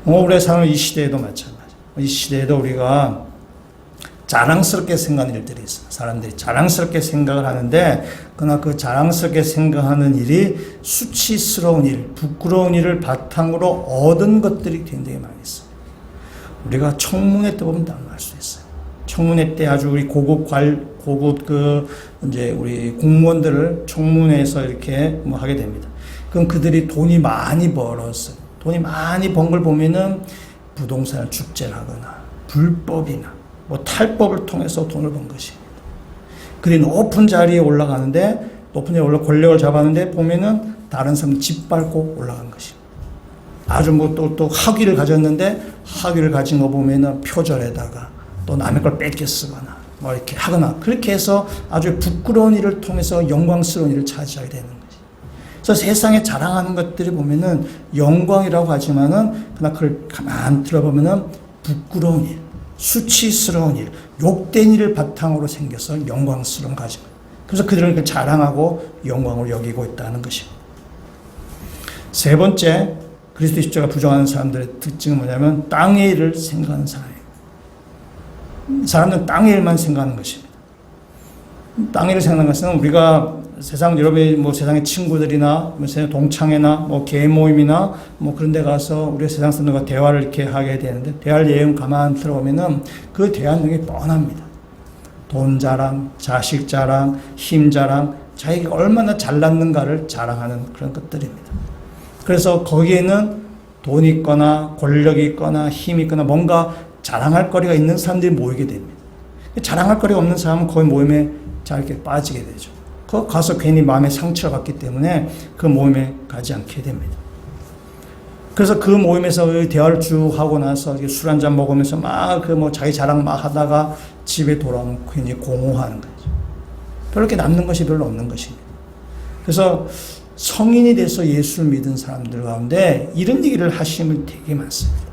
Speaker 2: 우리가 사는 이 시대에도 마찬가지. 이 시대에도 우리가 자랑스럽게 생각하는 일들이 있어요. 사람들이 자랑스럽게 생각을 하는데 그러나 그 자랑스럽게 생각하는 일이 수치스러운 일, 부끄러운 일을 바탕으로 얻은 것들이 굉장히 많이 있어요. 우리가 청문회 때 보면 알 수 있어요. 청문회 때 아주 우리 고급 이제 우리 공무원들을 청문회에서 이렇게 뭐 하게 됩니다. 그럼 그들이 돈이 많이 벌었어요. 돈이 많이 번 걸 보면은 부동산을 축제를 하거나 불법이나 뭐 탈법을 통해서 돈을 번 것입니다. 그들이 높은 자리에 올라가는데 높은 자리에 올라 권력을 잡았는데 보면은 다른 사람 짓밟고 올라간 것입니다. 아주 뭐 또 학위를 가졌는데 학위를 가진 거 보면은 표절에다가 또 남의 걸 뺏겨 쓰거나 뭐 이렇게 하거나 그렇게 해서 아주 부끄러운 일을 통해서 영광스러운 일을 차지하게 되는 거죠. 그래서 세상에 자랑하는 것들이 보면은 영광이라고 하지만은 그러나 그걸 가만 들어보면은 부끄러운 일, 수치스러운 일, 욕된 일을 바탕으로 생겨서 영광스러움 가지고 그래서 그들은 자랑하고 영광을 여기고 있다는 것입니다. 세 번째, 그리스도 십자가 부정하는 사람들의 특징은 뭐냐면 땅의 일을 생각하는 사람이에요. 사람들은 땅의 일만 생각하는 것입니다. 땅의 일을 생각하는 것은 우리가 여러분이 뭐 세상의 친구들이나 뭐 세상 동창회나 뭐 개 모임이나 뭐 그런 데 가서 우리 세상 사람들과 대화를 이렇게 하게 되는데 대화를 내용 가만 들어보면은 그 대화 내용이 뻔합니다. 돈 자랑, 자식 자랑, 힘 자랑, 자기가 얼마나 잘났는가를 자랑하는 그런 것들입니다. 그래서 거기에는 돈이 있거나 권력이 있거나 힘이 있거나 뭔가 자랑할 거리가 있는 사람들이 모이게 됩니다. 자랑할 거리가 없는 사람은 거기 모임에 잘 이렇게 빠지게 되죠. 거 가서 괜히 마음에 상처가 갔기 때문에 그 모임에 가지 않게 됩니다. 그래서 그 모임에서 대화를 쭉 하고 나서 술 한잔 먹으면서 막 그 뭐 자기 자랑 막 하다가 집에 돌아오면 괜히 공허하는 거죠. 별로 이렇게 남는 것이 별로 없는 것입니다. 그래서 성인이 돼서 예수를 믿은 사람들 가운데 이런 얘기를 하시는 분이 되게 많습니다.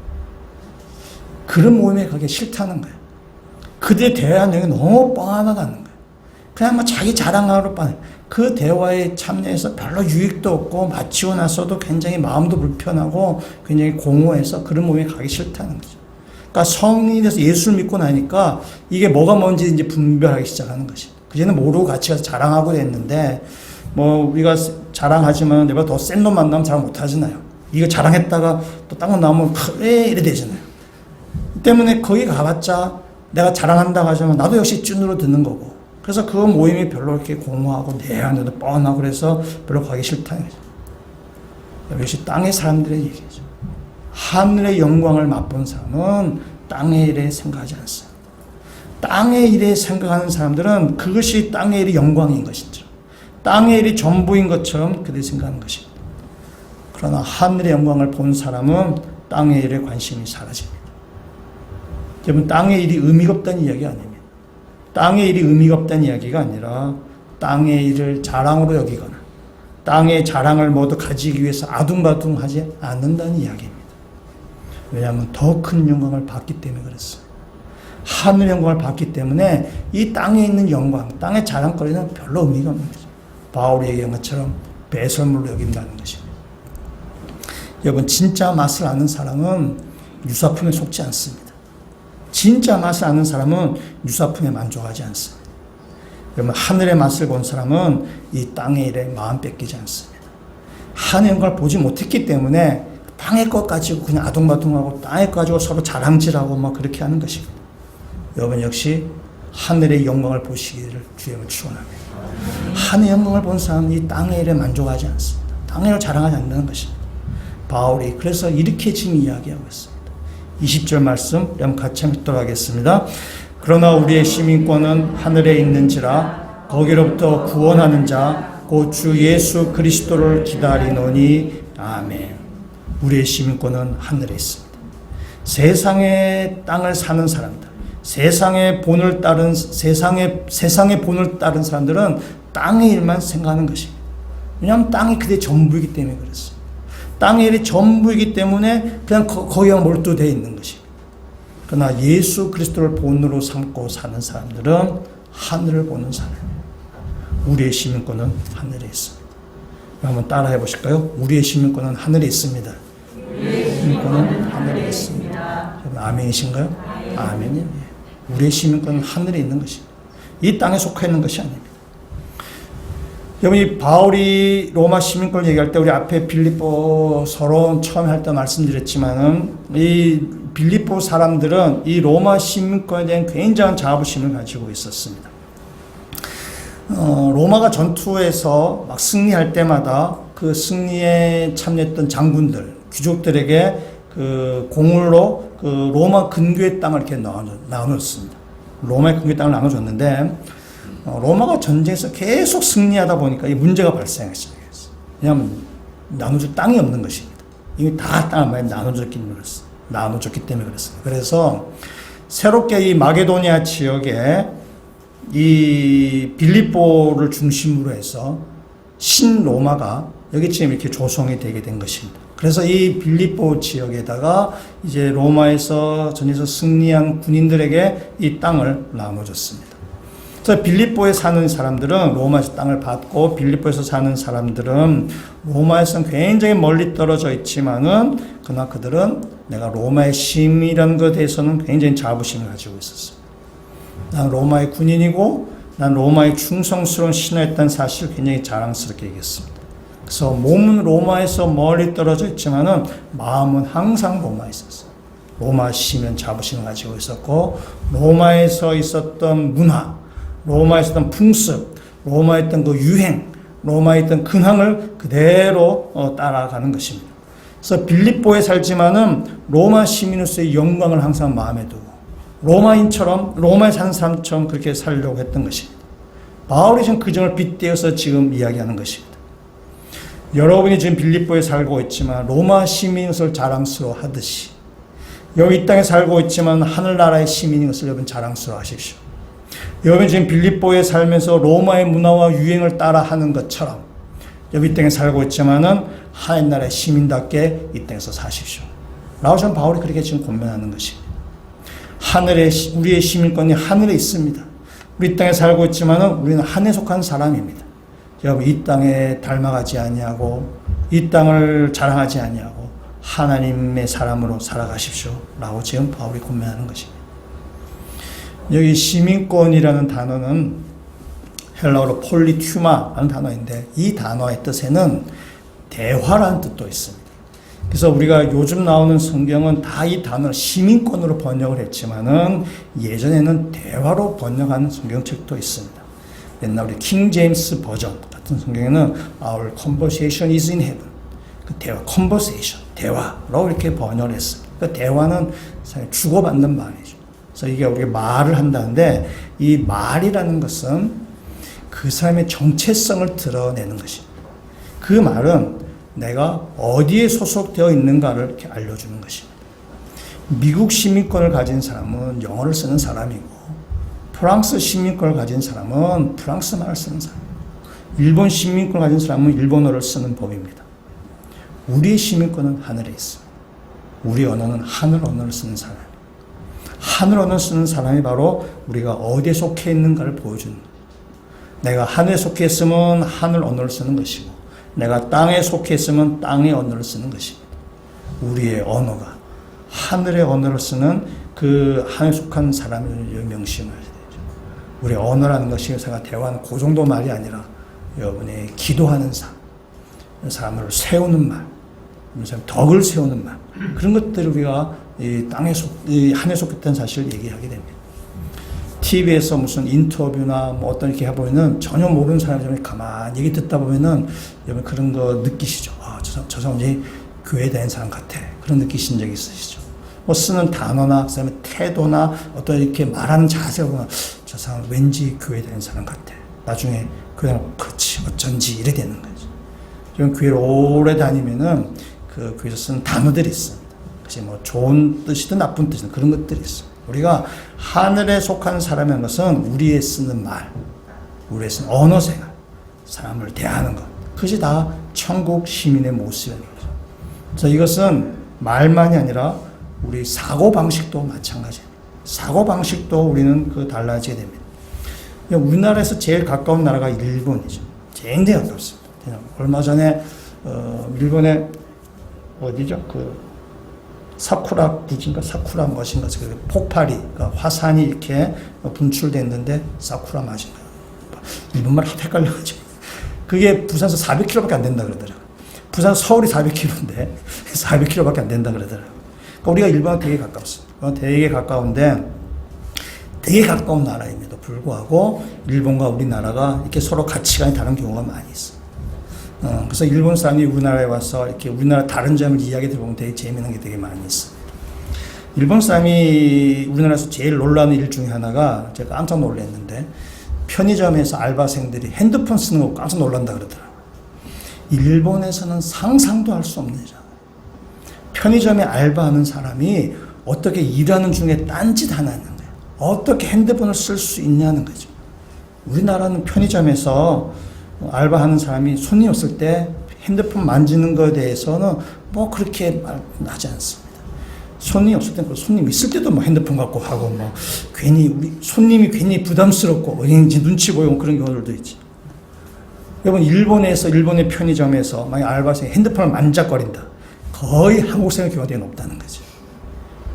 Speaker 2: 그런 모임에 가기 싫다는 거예요. 그들의 대화 내용이 너무 뻔하다는 거예요. 그냥 뭐 자기 자랑하러 빠져. 그 대화에 참여해서 별로 유익도 없고 마치고 나서도 굉장히 마음도 불편하고 굉장히 공허해서 그런 모임에 가기 싫다는 거죠. 그러니까 성인이 돼서 예수를 믿고 나니까 이게 뭐가 뭔지 이제 분별하기 시작하는 것이죠. 그전에는 모르고 같이 가서 자랑하고 됐는데 뭐 우리가 자랑하지만 내가 더 센 놈 만나면 자랑 못 하잖아요. 이거 자랑했다가 또 딴 거 나오면 그래 이래 되잖아요. 때문에 거기 가봤자 내가 자랑한다고 하지만 나도 역시 찐으로 듣는 거고. 그래서 그 모임이 별로 이렇게 공허하고 내 안에도 뻔하고 그래서 별로 가기 싫다는 거죠. 역시 땅의 사람들의 얘기죠. 하늘의 영광을 맛본 사람은 땅의 일에 생각하지 않습니다. 땅의 일에 생각하는 사람들은 그것이 땅의 일이 영광인 것이죠. 땅의 일이 전부인 것처럼 그들이 생각하는 것입니다. 그러나 하늘의 영광을 본 사람은 땅의 일에 관심이 사라집니다. 여러분, 땅의 일이 의미가 없다는 이야기가 아닙니다. 땅의 일이 의미가 없다는 이야기가 아니라 땅의 일을 자랑으로 여기거나 땅의 자랑을 모두 가지기 위해서 아둥바둥하지 않는다는 이야기입니다. 왜냐하면 더 큰 영광을 받기 때문에 그렇습니다. 하늘의 영광을 받기 때문에 이 땅에 있는 영광, 땅의 자랑거리는 별로 의미가 없는 거죠. 바울이 얘기한 것처럼 배설물로 여긴다는 것입니다. 여러분, 진짜 맛을 아는 사람은 유사품에 속지 않습니다. 진짜 맛을 아는 사람은 유사품에 만족하지 않습니다. 여러분, 하늘의 맛을 본 사람은 이 땅의 일에 마음 뺏기지 않습니다. 하늘의 영광을 보지 못했기 때문에 땅의 것 가지고 그냥 아둥바둥하고 땅의 것 가지고 서로 자랑질하고 막 그렇게 하는 것입니다. 여러분 역시 하늘의 영광을 보시기를 주님을 축원합니다. 하늘의 영광을 본 사람은 이 땅의 일에 만족하지 않습니다. 땅의 일을 자랑하지 않는 것입니다. 바울이 그래서 이렇게 지금 이야기하고 있습니다. 20절 말씀 한번 같이 읽도록 하겠습니다. 그러나 우리의 시민권은 하늘에 있는지라 거기로부터 구원하는 자 곧 주 예수 그리스도를 기다리노니 아멘. 우리의 시민권은 하늘에 있습니다. 세상의 땅을 사는 사람들, 세상의 본을 따른 세상의 본을 따른 사람들은 땅의 일만 생각하는 것입니다. 왜냐하면 땅이 그들의 전부이기 때문에 그렇습니다. 땅의 일이 전부이기 때문에 그냥 거기에 몰두되어 있는 것입니다. 그러나 예수 그리스도를 본으로 삼고 사는 사람들은 하늘을 보는 사람입니다. 우리의 시민권은 하늘에 있습니다. 한번 따라해 보실까요? 우리의 시민권은 하늘에 있습니다. 우리의 시민권은 하늘에 있습니다. 아멘이신가요? 아멘이에요. 우리의 시민권은 하늘에 있는 것입니다. 이 땅에 속해 있는 것이 아닙니다. 여러분, 이 바울이 로마 시민권을 얘기할 때 우리 앞에 빌립보 서론 처음 할 때 말씀드렸지만은 이 빌립보 사람들은 이 로마 시민권에 대한 굉장한 자부심을 가지고 있었습니다. 로마가 전투에서 막 승리할 때마다 그 승리에 참여했던 장군들, 귀족들에게 그 공물로 그 로마 근교의 땅을 이렇게 나눠줬습니다. 로마의 근교의 땅을 나눠줬는데 로마가 전쟁에서 계속 승리하다 보니까 이 문제가 발생하기 시작했어요. 왜냐하면 나눠줄 땅이 없는 것입니다. 이미 다 땅을 많이 나눠줬기 때문에 그렇습니다. 그래서 새롭게 이 마게도니아 지역에 이 빌립보를 중심으로 해서 신로마가 여기쯤 이렇게 조성이 되게 된 것입니다. 그래서 이 빌립보 지역에다가 이제 로마에서 전에서 승리한 군인들에게 이 땅을 나눠줬습니다. 그래서 빌립보에 사는 사람들은 로마에서 땅을 받고 빌립보에서 사는 사람들은 로마에서는 굉장히 멀리 떨어져 있지만은 그러나 그들은 내가 로마의 시민이라는 것에 대해서는 굉장히 자부심을 가지고 있었어요. 난 로마의 군인이고 난 로마의 충성스러운 신하였다는 사실을 굉장히 자랑스럽게 얘기했습니다. 그래서 몸은 로마에서 멀리 떨어져 있지만은 마음은 항상 로마에 있었어요. 로마 시민 자부심을 가지고 있었고 로마에서 있었던 문화, 로마에 있었던 풍습, 로마에 있던 그 유행, 로마에 있던 근황을 그대로 따라가는 것입니다. 그래서 빌립보에 살지만은 로마 시민으로서의 영광을 항상 마음에 두고 로마인처럼, 로마에 사는 사람처럼 그렇게 살려고 했던 것입니다. 바울이 지금 그 점을 빗대어서 지금 이야기하는 것입니다. 여러분이 지금 빌립보에 살고 있지만 로마 시민인 것을 자랑스러워 하듯이 여기 이 땅에 살고 있지만 하늘나라의 시민인 것을 여러분 자랑스러워 하십시오. 여러분 지금 빌립보에 살면서 로마의 문화와 유행을 따라 하는 것처럼 여기 이 땅에 살고 있지만은 하늘나라의 시민답게 이 땅에서 사십시오. 라고 지금 바울이 그렇게 지금 권면하는 것입니다. 우리의 시민권이 하늘에 있습니다. 우리 이 땅에 살고 있지만은 우리는 하늘에 속한 사람입니다. 여러분 이 땅에 닮아가지 아니하고 이 땅을 자랑하지 아니하고 하나님의 사람으로 살아가십시오. 라고 지금 바울이 권면하는 것입니다. 여기 시민권이라는 단어는 헬라어로 폴리튜마라는 단어인데 이 단어의 뜻에는 대화라는 뜻도 있습니다. 그래서 우리가 요즘 나오는 성경은 다 이 단어를 시민권으로 번역을 했지만은 예전에는 대화로 번역한 성경책도 있습니다. 옛날 우리 킹 제임스 버전 같은 성경에는 Our conversation is in heaven. 그 대화, conversation, 대화로 이렇게 번역을 했습니다. 그 대화는 사실 주고받는 말이죠. 그래서 이게 우리가 말을 한다는데 이 말이라는 것은 그 사람의 정체성을 드러내는 것입니다. 그 말은 내가 어디에 소속되어 있는가를 이렇게 알려주는 것입니다. 미국 시민권을 가진 사람은 영어를 쓰는 사람이고 프랑스 시민권을 가진 사람은 프랑스 말을 쓰는 사람이고 일본 시민권을 가진 사람은 일본어를 쓰는 법입니다. 우리의 시민권은 하늘에 있습니다. 우리 언어는 하늘 언어를 쓰는 사람입니다. 하늘 언어를 쓰는 사람이 바로 우리가 어디에 속해 있는가를 보여주는 거예요. 내가 하늘에 속해 있으면 하늘 언어를 쓰는 것이고 내가 땅에 속해 있으면 땅의 언어를 쓰는 것입니다. 우리의 언어가 하늘의 언어를 쓰는 그 하늘에 속한 사람을 명심해야 되죠. 우리의 언어라는 것이 제가 대화하는 그 정도 말이 아니라 여러분의 기도하는 삶, 사람을 세우는 말, 덕을 세우는 말, 그런 것들을 우리가 이 하늘에 속했다는 사실을 얘기하게 됩니다. TV에서 무슨 인터뷰나 뭐 어떤 이렇게 해보면은 전혀 모르는 사람이 가만히 얘기 듣다 보면은 여러분 그런 거 느끼시죠? 아, 저 사람 왠지 교회 다니는 사람 같아. 그런 느끼신 적이 있으시죠? 뭐 쓰는 단어나 그 사람의 태도나 어떤 이렇게 말하는 자세가 보면 저 사람 왠지 교회 다니는 사람 같아. 나중에 교회 다니면 그렇지 어쩐지 이래 되는 거죠. 좀 교회를 오래 다니면은 그 교회에서 쓰는 단어들이 있습니다. 그것이 뭐 좋은 뜻이든 나쁜 뜻이든 그런 것들이 있어요. 우리가 하늘에 속한 사람인 것은 우리의 쓰는 말, 우리의 쓰는 언어 생활, 사람을 대하는 것. 그것이 다 천국 시민의 모습인 거죠. 그래서 이것은 말만이 아니라 우리 사고방식도 마찬가지입니다. 사고방식도 우리는 달라지게 됩니다. 우리나라에서 제일 가까운 나라가 일본이죠. 굉장히 가깝습니다. 얼마 전에, 일본의 어디죠? 사쿠라 구지인가 사쿠라 멋인가 폭발이 그러니까 화산이 이렇게 분출됐는데 사쿠라 맛인가 일본말 하도 헷갈려가지고 그게 부산에서 400km밖에 안 된다 그러더라고요. 부산 서울이 400km인데 400km밖에 안 된다 그러더라고요. 그러니까 우리가 일본은 되게 가깝습니다. 되게 가까운데 되게 가까운 나라임에도 불구하고 일본과 우리나라가 이렇게 서로 가치관이 다른 경우가 많이 있어요. 그래서 일본 사람이 우리나라에 와서 이렇게 우리나라 다른 점을 이야기 들어보면 되게 재미있는 게 되게 많이 있습니다. 일본 사람이 우리나라에서 제일 놀라는 일 중에 하나가 제가 깜짝 놀랐는데 편의점에서 알바생들이 핸드폰 쓰는 거 깜짝 놀란다 그러더라고요. 일본에서는 상상도 할 수 없는 일이잖아요. 편의점에 알바하는 사람이 어떻게 일하는 중에 딴짓 하나 있는 거예요. 어떻게 핸드폰을 쓸 수 있냐는 거죠. 우리나라는 편의점에서 알바하는 사람이 손님 없을 때 핸드폰 만지는 것에 대해서는 뭐 그렇게 하지 않습니다. 손님 없을 때는 손님 있을 때도 뭐 핸드폰 갖고 하고 뭐 괜히 우리 손님이 괜히 부담스럽고 왠지 눈치 보이고 그런 경우들도 있지. 여러분 일본의 편의점에서 만약 알바생이 핸드폰을 만작거린다. 거의 한국 생활 경우가 되게 높다는 거죠.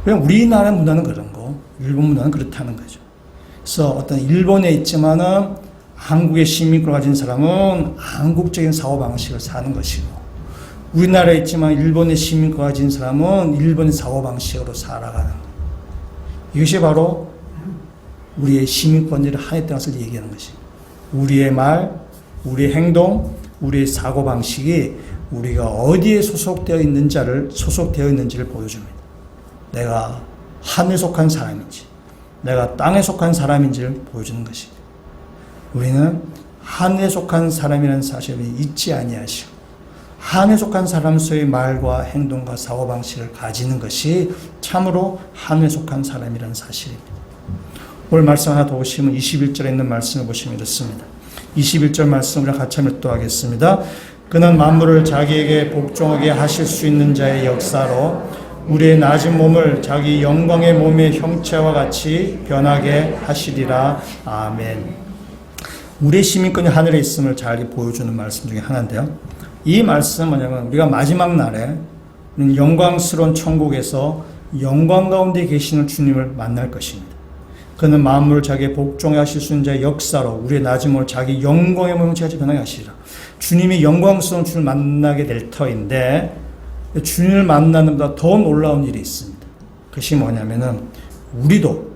Speaker 2: 그냥 우리나라 문화는 그런 거, 일본 문화는 그렇다는 거죠. 그래서 어떤 일본에 있지만은 한국의 시민권을 가진 사람은 한국적인 사고방식을 사는 것이고 우리나라에 있지만 일본의 시민권을 가진 사람은 일본의 사고방식으로 살아가는 것. 이것이 바로 우리의 시민권을 하나의 땅을 얘기하는 것입니다. 우리의 말, 우리의 행동, 우리의 사고방식이 우리가 어디에 소속되어 있는지를 보여줍니다. 내가 하늘에 속한 사람인지 내가 땅에 속한 사람인지를 보여주는 것입니다. 우리는 하늘에 속한 사람이라는 사실을 잊지 아니하시고 하늘에 속한 사람으로서의 말과 행동과 사고방식을 가지는 것이 참으로 하늘에 속한 사람이라는 사실입니다. 오늘 말씀 하나 더 보시면 21절에 있는 말씀을 보시면 이렇습니다. 21절 말씀을 같이 한번 묵도하겠습니다. 그는 만물을 자기에게 복종하게 하실 수 있는 자의 역사로 우리의 낮은 몸을 자기 영광의 몸의 형체와 같이 변하게 하시리라. 아멘. 우리의 시민권이 하늘에 있음을 잘 보여주는 말씀 중에 하나인데요. 이 말씀은 뭐냐면 우리가 마지막 날에 영광스러운 천국에서 영광 가운데 계시는 주님을 만날 것입니다. 그는 만물을 자기의 복종해 하실 수 있는 자의 역사로 우리의 낮은 몸을 자기 영광의 몸을 형체같이 변하게 하시리라. 주님이 영광스러운 주님을 만나게 될 터인데 주님을 만나는 것보다 더 놀라운 일이 있습니다. 그것이 뭐냐면은 우리도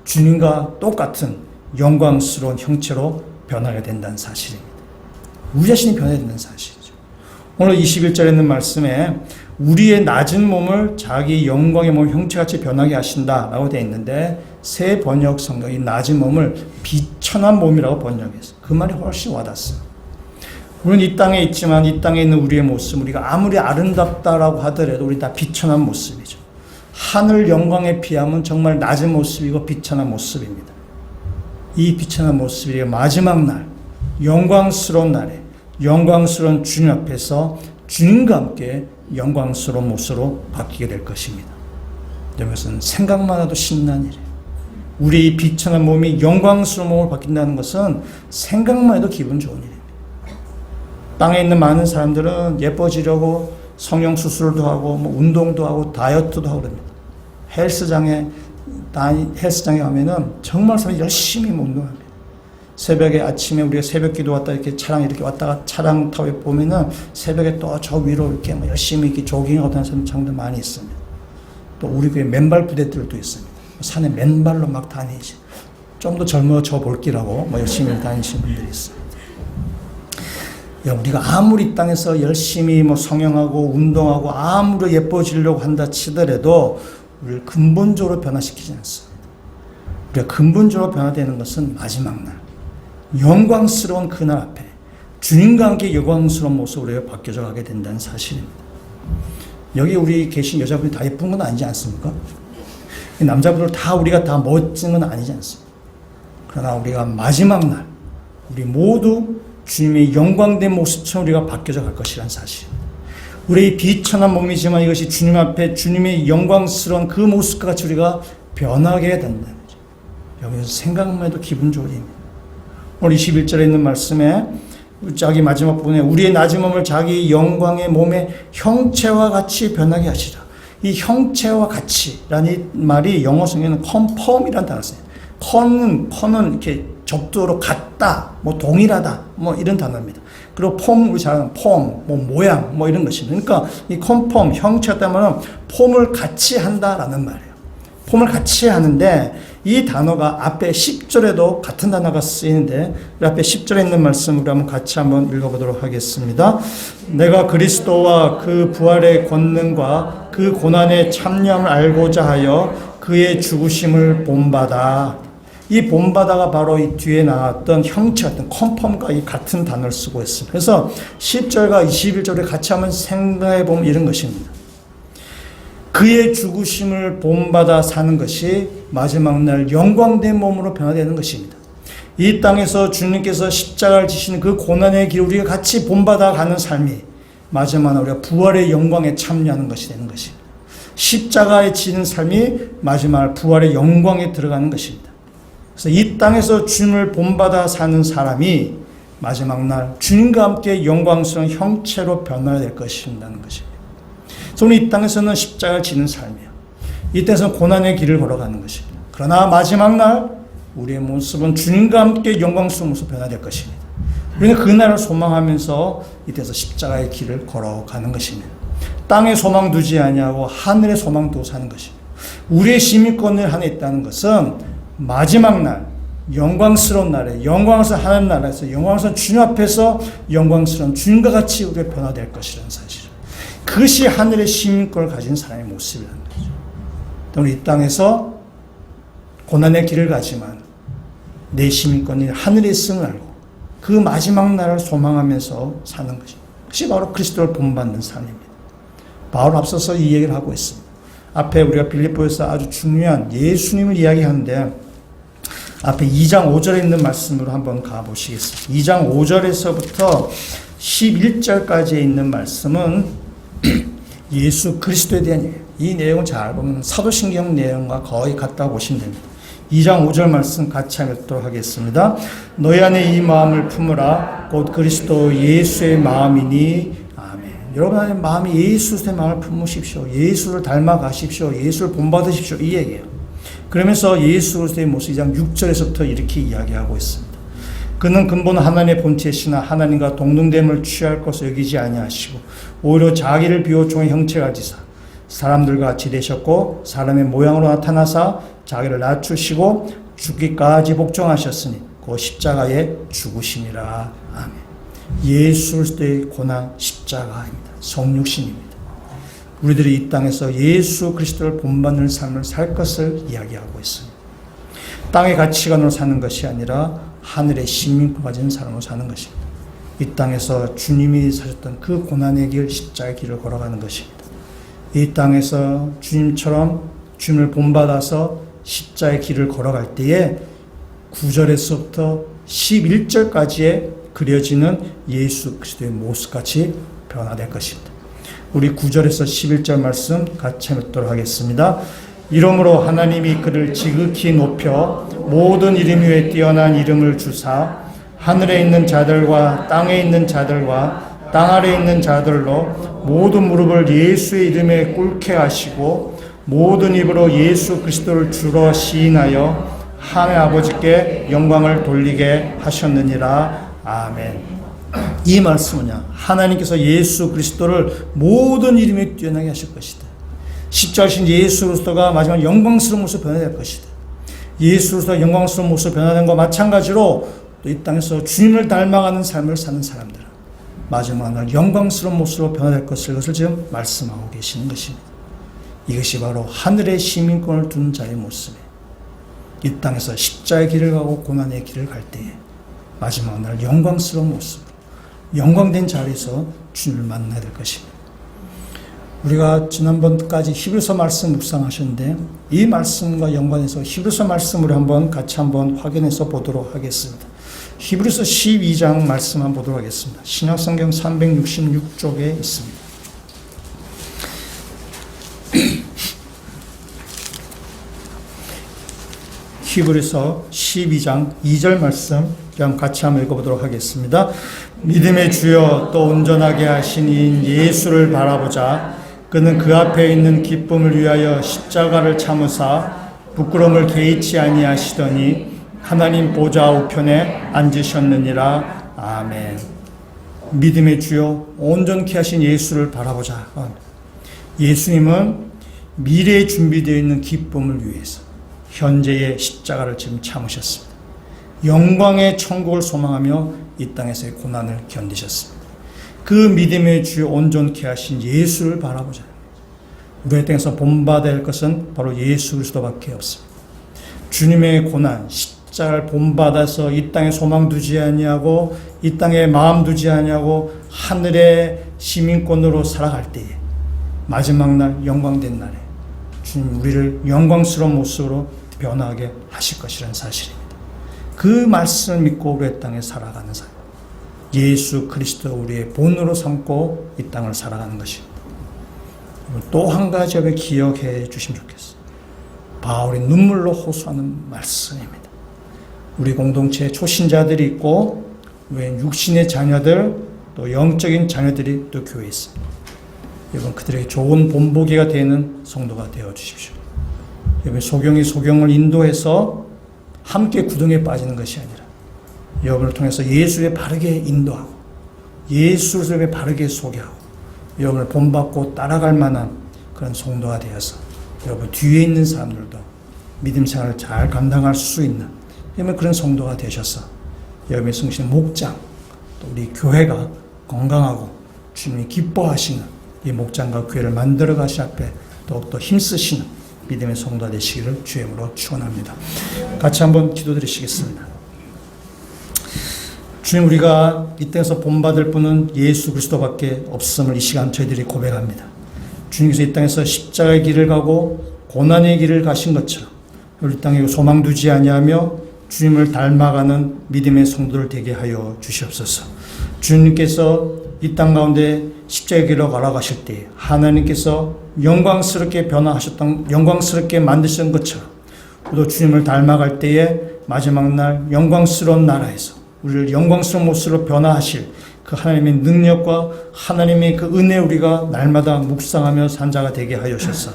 Speaker 2: 주님과 똑같은 영광스러운 형체로 변하게 된다는 사실입니다. 우리 자신이 변해야 된다는 사실이죠. 오늘 21절에 있는 말씀에 우리의 낮은 몸을 자기 영광의 몸 형체같이 변하게 하신다라고 되어 있는데 새 번역 성경이 낮은 몸을 비천한 몸이라고 번역했어요. 그 말이 훨씬 와닿았어요. 우리는 이 땅에 있지만 이 땅에 있는 우리의 모습, 우리가 아무리 아름답다라고 하더라도 우리 다 비천한 모습이죠. 하늘 영광에 비하면 정말 낮은 모습이고 비천한 모습입니다. 이 비천한 모습이 마지막 날, 영광스러운 날에 영광스러운 주님 앞에서 주님과 함께 영광스러운 모습으로 바뀌게 될 것입니다. 이것은 생각만 해도 신나는 일이에요. 우리 이 비천한 몸이 영광스러운 몸으로 바뀐다는 것은 생각만 해도 기분 좋은 일입니다. 땅에 있는 많은 사람들은 예뻐지려고 성형수술도 하고 운동도 하고 다이어트도 하고 그럽니다. 헬스장에 가면은 정말 사람이 열심히 운동합니다. 새벽에 아침에 우리가 새벽 기도 왔다 이렇게 차량 이렇게 왔다가 차량 타고 보면은 새벽에 또 저 위로 이렇게 열심히 이렇게 조깅하고 다니는 사람들 많이 있습니다. 또 우리 교회 맨발 부대들도 있습니다. 산에 맨발로 막 다니지. 좀 더 젊어져 볼기라고 열심히 다니시는 분들이 있습니다. 우리가 아무리 이 땅에서 열심히 성형하고 운동하고 아무리 예뻐지려고 한다 치더라도 우리를 근본적으로 변화시키지 않습니다. 우리가 근본적으로 변화되는 것은 마지막 날, 영광스러운 그날 앞에 주님과 함께 영광스러운 모습으로 바뀌어져 가게 된다는 사실입니다. 여기 우리 계신 여자분이 다 예쁜 건 아니지 않습니까? 남자분들 다 우리가 다 멋진 건 아니지 않습니까? 그러나 우리가 마지막 날 우리 모두 주님의 영광된 모습처럼 우리가 바뀌어져 갈 것이라는 사실입니다. 우리의 비천한 몸이지만 이것이 주님 앞에 주님의 영광스러운 그 모습과 같이 우리가 변하게 된다는 거죠. 여기서 생각만 해도 기분 좋은 일입니다. 오늘 21절에 있는 말씀에 자기 마지막 부분에 우리의 낮은 몸을 자기 영광의 몸의 형체와 같이 변하게 하시라. 이 형체와 같이라는 말이 영어 성경에는 conform이라는 단어를 써요. con은 이렇게 적도로 같다, 동일하다, 이런 단어입니다. 그리고 form, 우리 잘 아는 form, 모양, 이런 것입니다. 그러니까 이 conform, 형체가 말은 폼을 같이 한다라는 말이에요. 폼을 같이 하는데 이 단어가 앞에 10절에도 같은 단어가 쓰이는데 앞에 10절에 있는 말씀을 한번 같이 한번 읽어보도록 하겠습니다. 내가 그리스도와 그 부활의 권능과 그 고난의 참여함을 알고자 하여 그의 죽으심을 본받아. 이 본받아가 바로 이 뒤에 나왔던 형체 같은 컨펌과 이 같은 단어를 쓰고 있습니다. 그래서 10절과 21절을 같이 한번 생각해 보면 이런 것입니다. 그의 죽으심을 본받아 사는 것이 마지막 날 영광된 몸으로 변화되는 것입니다. 이 땅에서 주님께서 십자가를 지시는 그 고난의 길을 우리가 같이 본받아 가는 삶이 마지막 날 우리가 부활의 영광에 참여하는 것이 되는 것입니다. 십자가에 지는 삶이 마지막 날 부활의 영광에 들어가는 것입니다. 그래서 이 땅에서 주님을 본받아 사는 사람이 마지막 날 주님과 함께 영광스러운 형체로 변화될 것이라는 것입니다. 그래서 우리 이 땅에서는 십자가를 지는 삶이에요. 이 땅에서는 고난의 길을 걸어가는 것입니다. 그러나 마지막 날 우리의 모습은 주님과 함께 영광스러운 모습으로 변화될 것입니다. 우리는 그날을 소망하면서 이 땅에서 십자가의 길을 걸어가는 것입니다. 땅에 소망 두지 아니하고 하늘에 소망 두고 사는 것입니다. 우리의 시민권을 하나 있다는 것은 마지막 날, 영광스러운 날에 영광스러운 하나님 나라에서 영광스러운 주님 앞에서 영광스러운 주님과 같이 우리가 변화될 것이라는 사실. 그것이 하늘의 시민권을 가진 사람의 모습이라는 거죠. 우리 이 땅에서 고난의 길을 가지만 내 시민권이 하늘에 있음을 알고 그 마지막 날을 소망하면서 사는 것입니다. 그것이 바로 그리스도를 본받는 삶입니다. 바울 앞서서 이 얘기를 하고 있습니다. 앞에 우리가 빌립보에서 아주 중요한 예수님을 이야기하는데 앞에 2장 5절에 있는 말씀으로 한번 가보시겠습니다. 2장 5절에서부터 11절까지에 있는 말씀은 예수 그리스도에 대한 얘기예요. 이 내용을 잘 보면 사도신경 내용과 거의 같다고 보시면 됩니다. 2장 5절 말씀 같이 읽도록 하겠습니다. 너희 안에 이 마음을 품으라. 곧 그리스도 예수의 마음이니. 아멘. 여러분 안에 마음이 예수의 마음을 품으십시오. 예수를 닮아가십시오. 예수를 본받으십시오. 이 얘기예요. 그러면서 예수 그리스도의 모습 2장 6절에서부터 이렇게 이야기하고 있습니다. 그는 근본 하나님의 본체시나 하나님과 동등됨을 취할 것을 여기지 아니하시고 오히려 자기를 비워 종의 형체를 가지사 사람들과 같이 되셨고 사람의 모양으로 나타나사 자기를 낮추시고 죽기까지 복종하셨으니 그 십자가에 죽으심이라. 아멘. 예수 그리스도의 고난 십자가입니다. 성육신입니다. 우리들이 이 땅에서 예수 그리스도를 본받는 삶을 살 것을 이야기하고 있습니다. 땅의 가치관으로 사는 것이 아니라 하늘의 시민권 가진 사람으로 사는 것입니다. 이 땅에서 주님이 사셨던 그 고난의 길, 십자가의 길을 걸어가는 것입니다. 이 땅에서 주님처럼 주님을 본받아서 십자가의 길을 걸어갈 때에 9절에서부터 11절까지에 그려지는 예수 그리스도의 모습같이 변화될 것입니다. 우리 9절에서 11절 말씀 같이 읽도록 하겠습니다. 이러므로 하나님이 그를 지극히 높여 모든 이름 위에 뛰어난 이름을 주사 하늘에 있는 자들과 땅에 있는 자들과 땅 아래에 있는 자들로 모든 무릎을 예수의 이름에 꿇게 하시고 모든 입으로 예수 그리스도를 주로 시인하여 하나님 아버지께 영광을 돌리게 하셨느니라. 아멘. 이 말씀은요, 하나님께서 예수 그리스도를 모든 이름에 뛰어나게 하실 것이다. 십자가신 예수 그리스도가 마지막 영광스러운 모습으로 변화될 것이다. 예수 그리스도가 영광스러운 모습으로 변화된 것과 마찬가지로 또 이 땅에서 주님을 닮아가는 삶을 사는 사람들은 마지막 날 영광스러운 모습으로 변화될 것을 지금 말씀하고 계시는 것입니다. 이것이 바로 하늘의 시민권을 둔 자의 모습이에요. 이 땅에서 십자가의 길을 가고 고난의 길을 갈 때에 마지막 날 영광스러운 모습으로 영광된 자리에서 주님을 만나야 될 것입니다. 우리가 지난번까지 히브리서 말씀 묵상하셨는데 이 말씀과 연관해서 히브리서 말씀으로 같이 확인해서 보도록 하겠습니다. 히브리서 12장 말씀 한번 보도록 하겠습니다. 신약성경 366쪽에 있습니다. 히브리서 12장 2절 말씀 같이 한번 읽어보도록 하겠습니다. 믿음의 주여 또 온전하게 하신 이인 예수를 바라보자. 그는 그 앞에 있는 기쁨을 위하여 십자가를 참으사 부끄러움을 개의치 아니하시더니 하나님 보좌 우편에 앉으셨느니라. 아멘. 믿음의 주여 온전케 하신 예수를 바라보자. 예수님은 미래에 준비되어 있는 기쁨을 위해서 현재의 십자가를 지금 참으셨습니다. 영광의 천국을 소망하며 이 땅에서의 고난을 견디셨습니다. 그 믿음의 주여 온전케 하신 예수를 바라보자. 우리의 땅에서 본받아야 할 것은 바로 예수 그리스도밖에 없습니다. 주님의 고난, 십자가를 본받아서 이 땅에 소망 두지 아니하고 이 땅에 마음 두지 아니하고 하늘의 시민권으로 살아갈 때에 마지막 날 영광된 날에 주님 우리를 영광스러운 모습으로 변화하게 하실 것이라는 사실입니다. 그 말씀을 믿고 우리의 땅에 살아가는 삶, 예수 그리스도 우리의 본으로 삼고 이 땅을 살아가는 것입니다. 또 한 가지 기억해 주시면 좋겠어요. 바울이 눈물로 호소하는 말씀입니다. 우리 공동체에 초신자들이 있고 왜 육신의 자녀들 또 영적인 자녀들이 또 교회에 있습니다. 여러분 그들에게 좋은 본보기가 되는 성도가 되어 주십시오. 여러분 소경을 인도해서 함께 구덩이에 빠지는 것이 아니라 여러분을 통해서 예수에 바르게 인도하고 예수를 바르게 소개하고 여러분을 본받고 따라갈 만한 그런 성도가 되어서 여러분 뒤에 있는 사람들도 믿음 생활을 잘 감당할 수 있는 여러분 그런 성도가 되셔서 여러분의 성신 목장 또 우리 교회가 건강하고 주님이 기뻐하시는 이 목장과 교회를 만들어 가시 앞에 더욱더 힘쓰시는 믿음의 성도가 되시기를 주의 이름으로 축원합니다. 같이 한번 기도드리시겠습니다. 주님, 우리가 이 땅에서 본받을 분은 예수 그리스도밖에 없음을 이 시간 저희들이 고백합니다. 주님께서 이 땅에서 십자가의 길을 가고 고난의 길을 가신 것처럼 우리 땅에 소망 두지 아니하며 주님을 닮아가는 믿음의 성도를 되게 하여 주시옵소서. 주님께서 이 땅 가운데 십자가의 길로 걸어가실 때 하나님께서 영광스럽게 영광스럽게 만드신 것처럼 우리도 주님을 닮아갈 때에 마지막 날 영광스러운 나라에서 우리를 영광스러운 모습으로 변화하실 그 하나님의 능력과 하나님의 그 은혜 우리가 날마다 묵상하며 산 자가 되게 하여 주셔서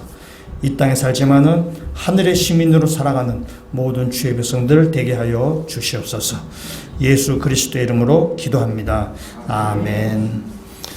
Speaker 2: 이 땅에 살지만은 하늘의 시민으로 살아가는 모든 주의 백성들 되게 하여 주시옵소서. 예수 그리스도의 이름으로 기도합니다. 아멘.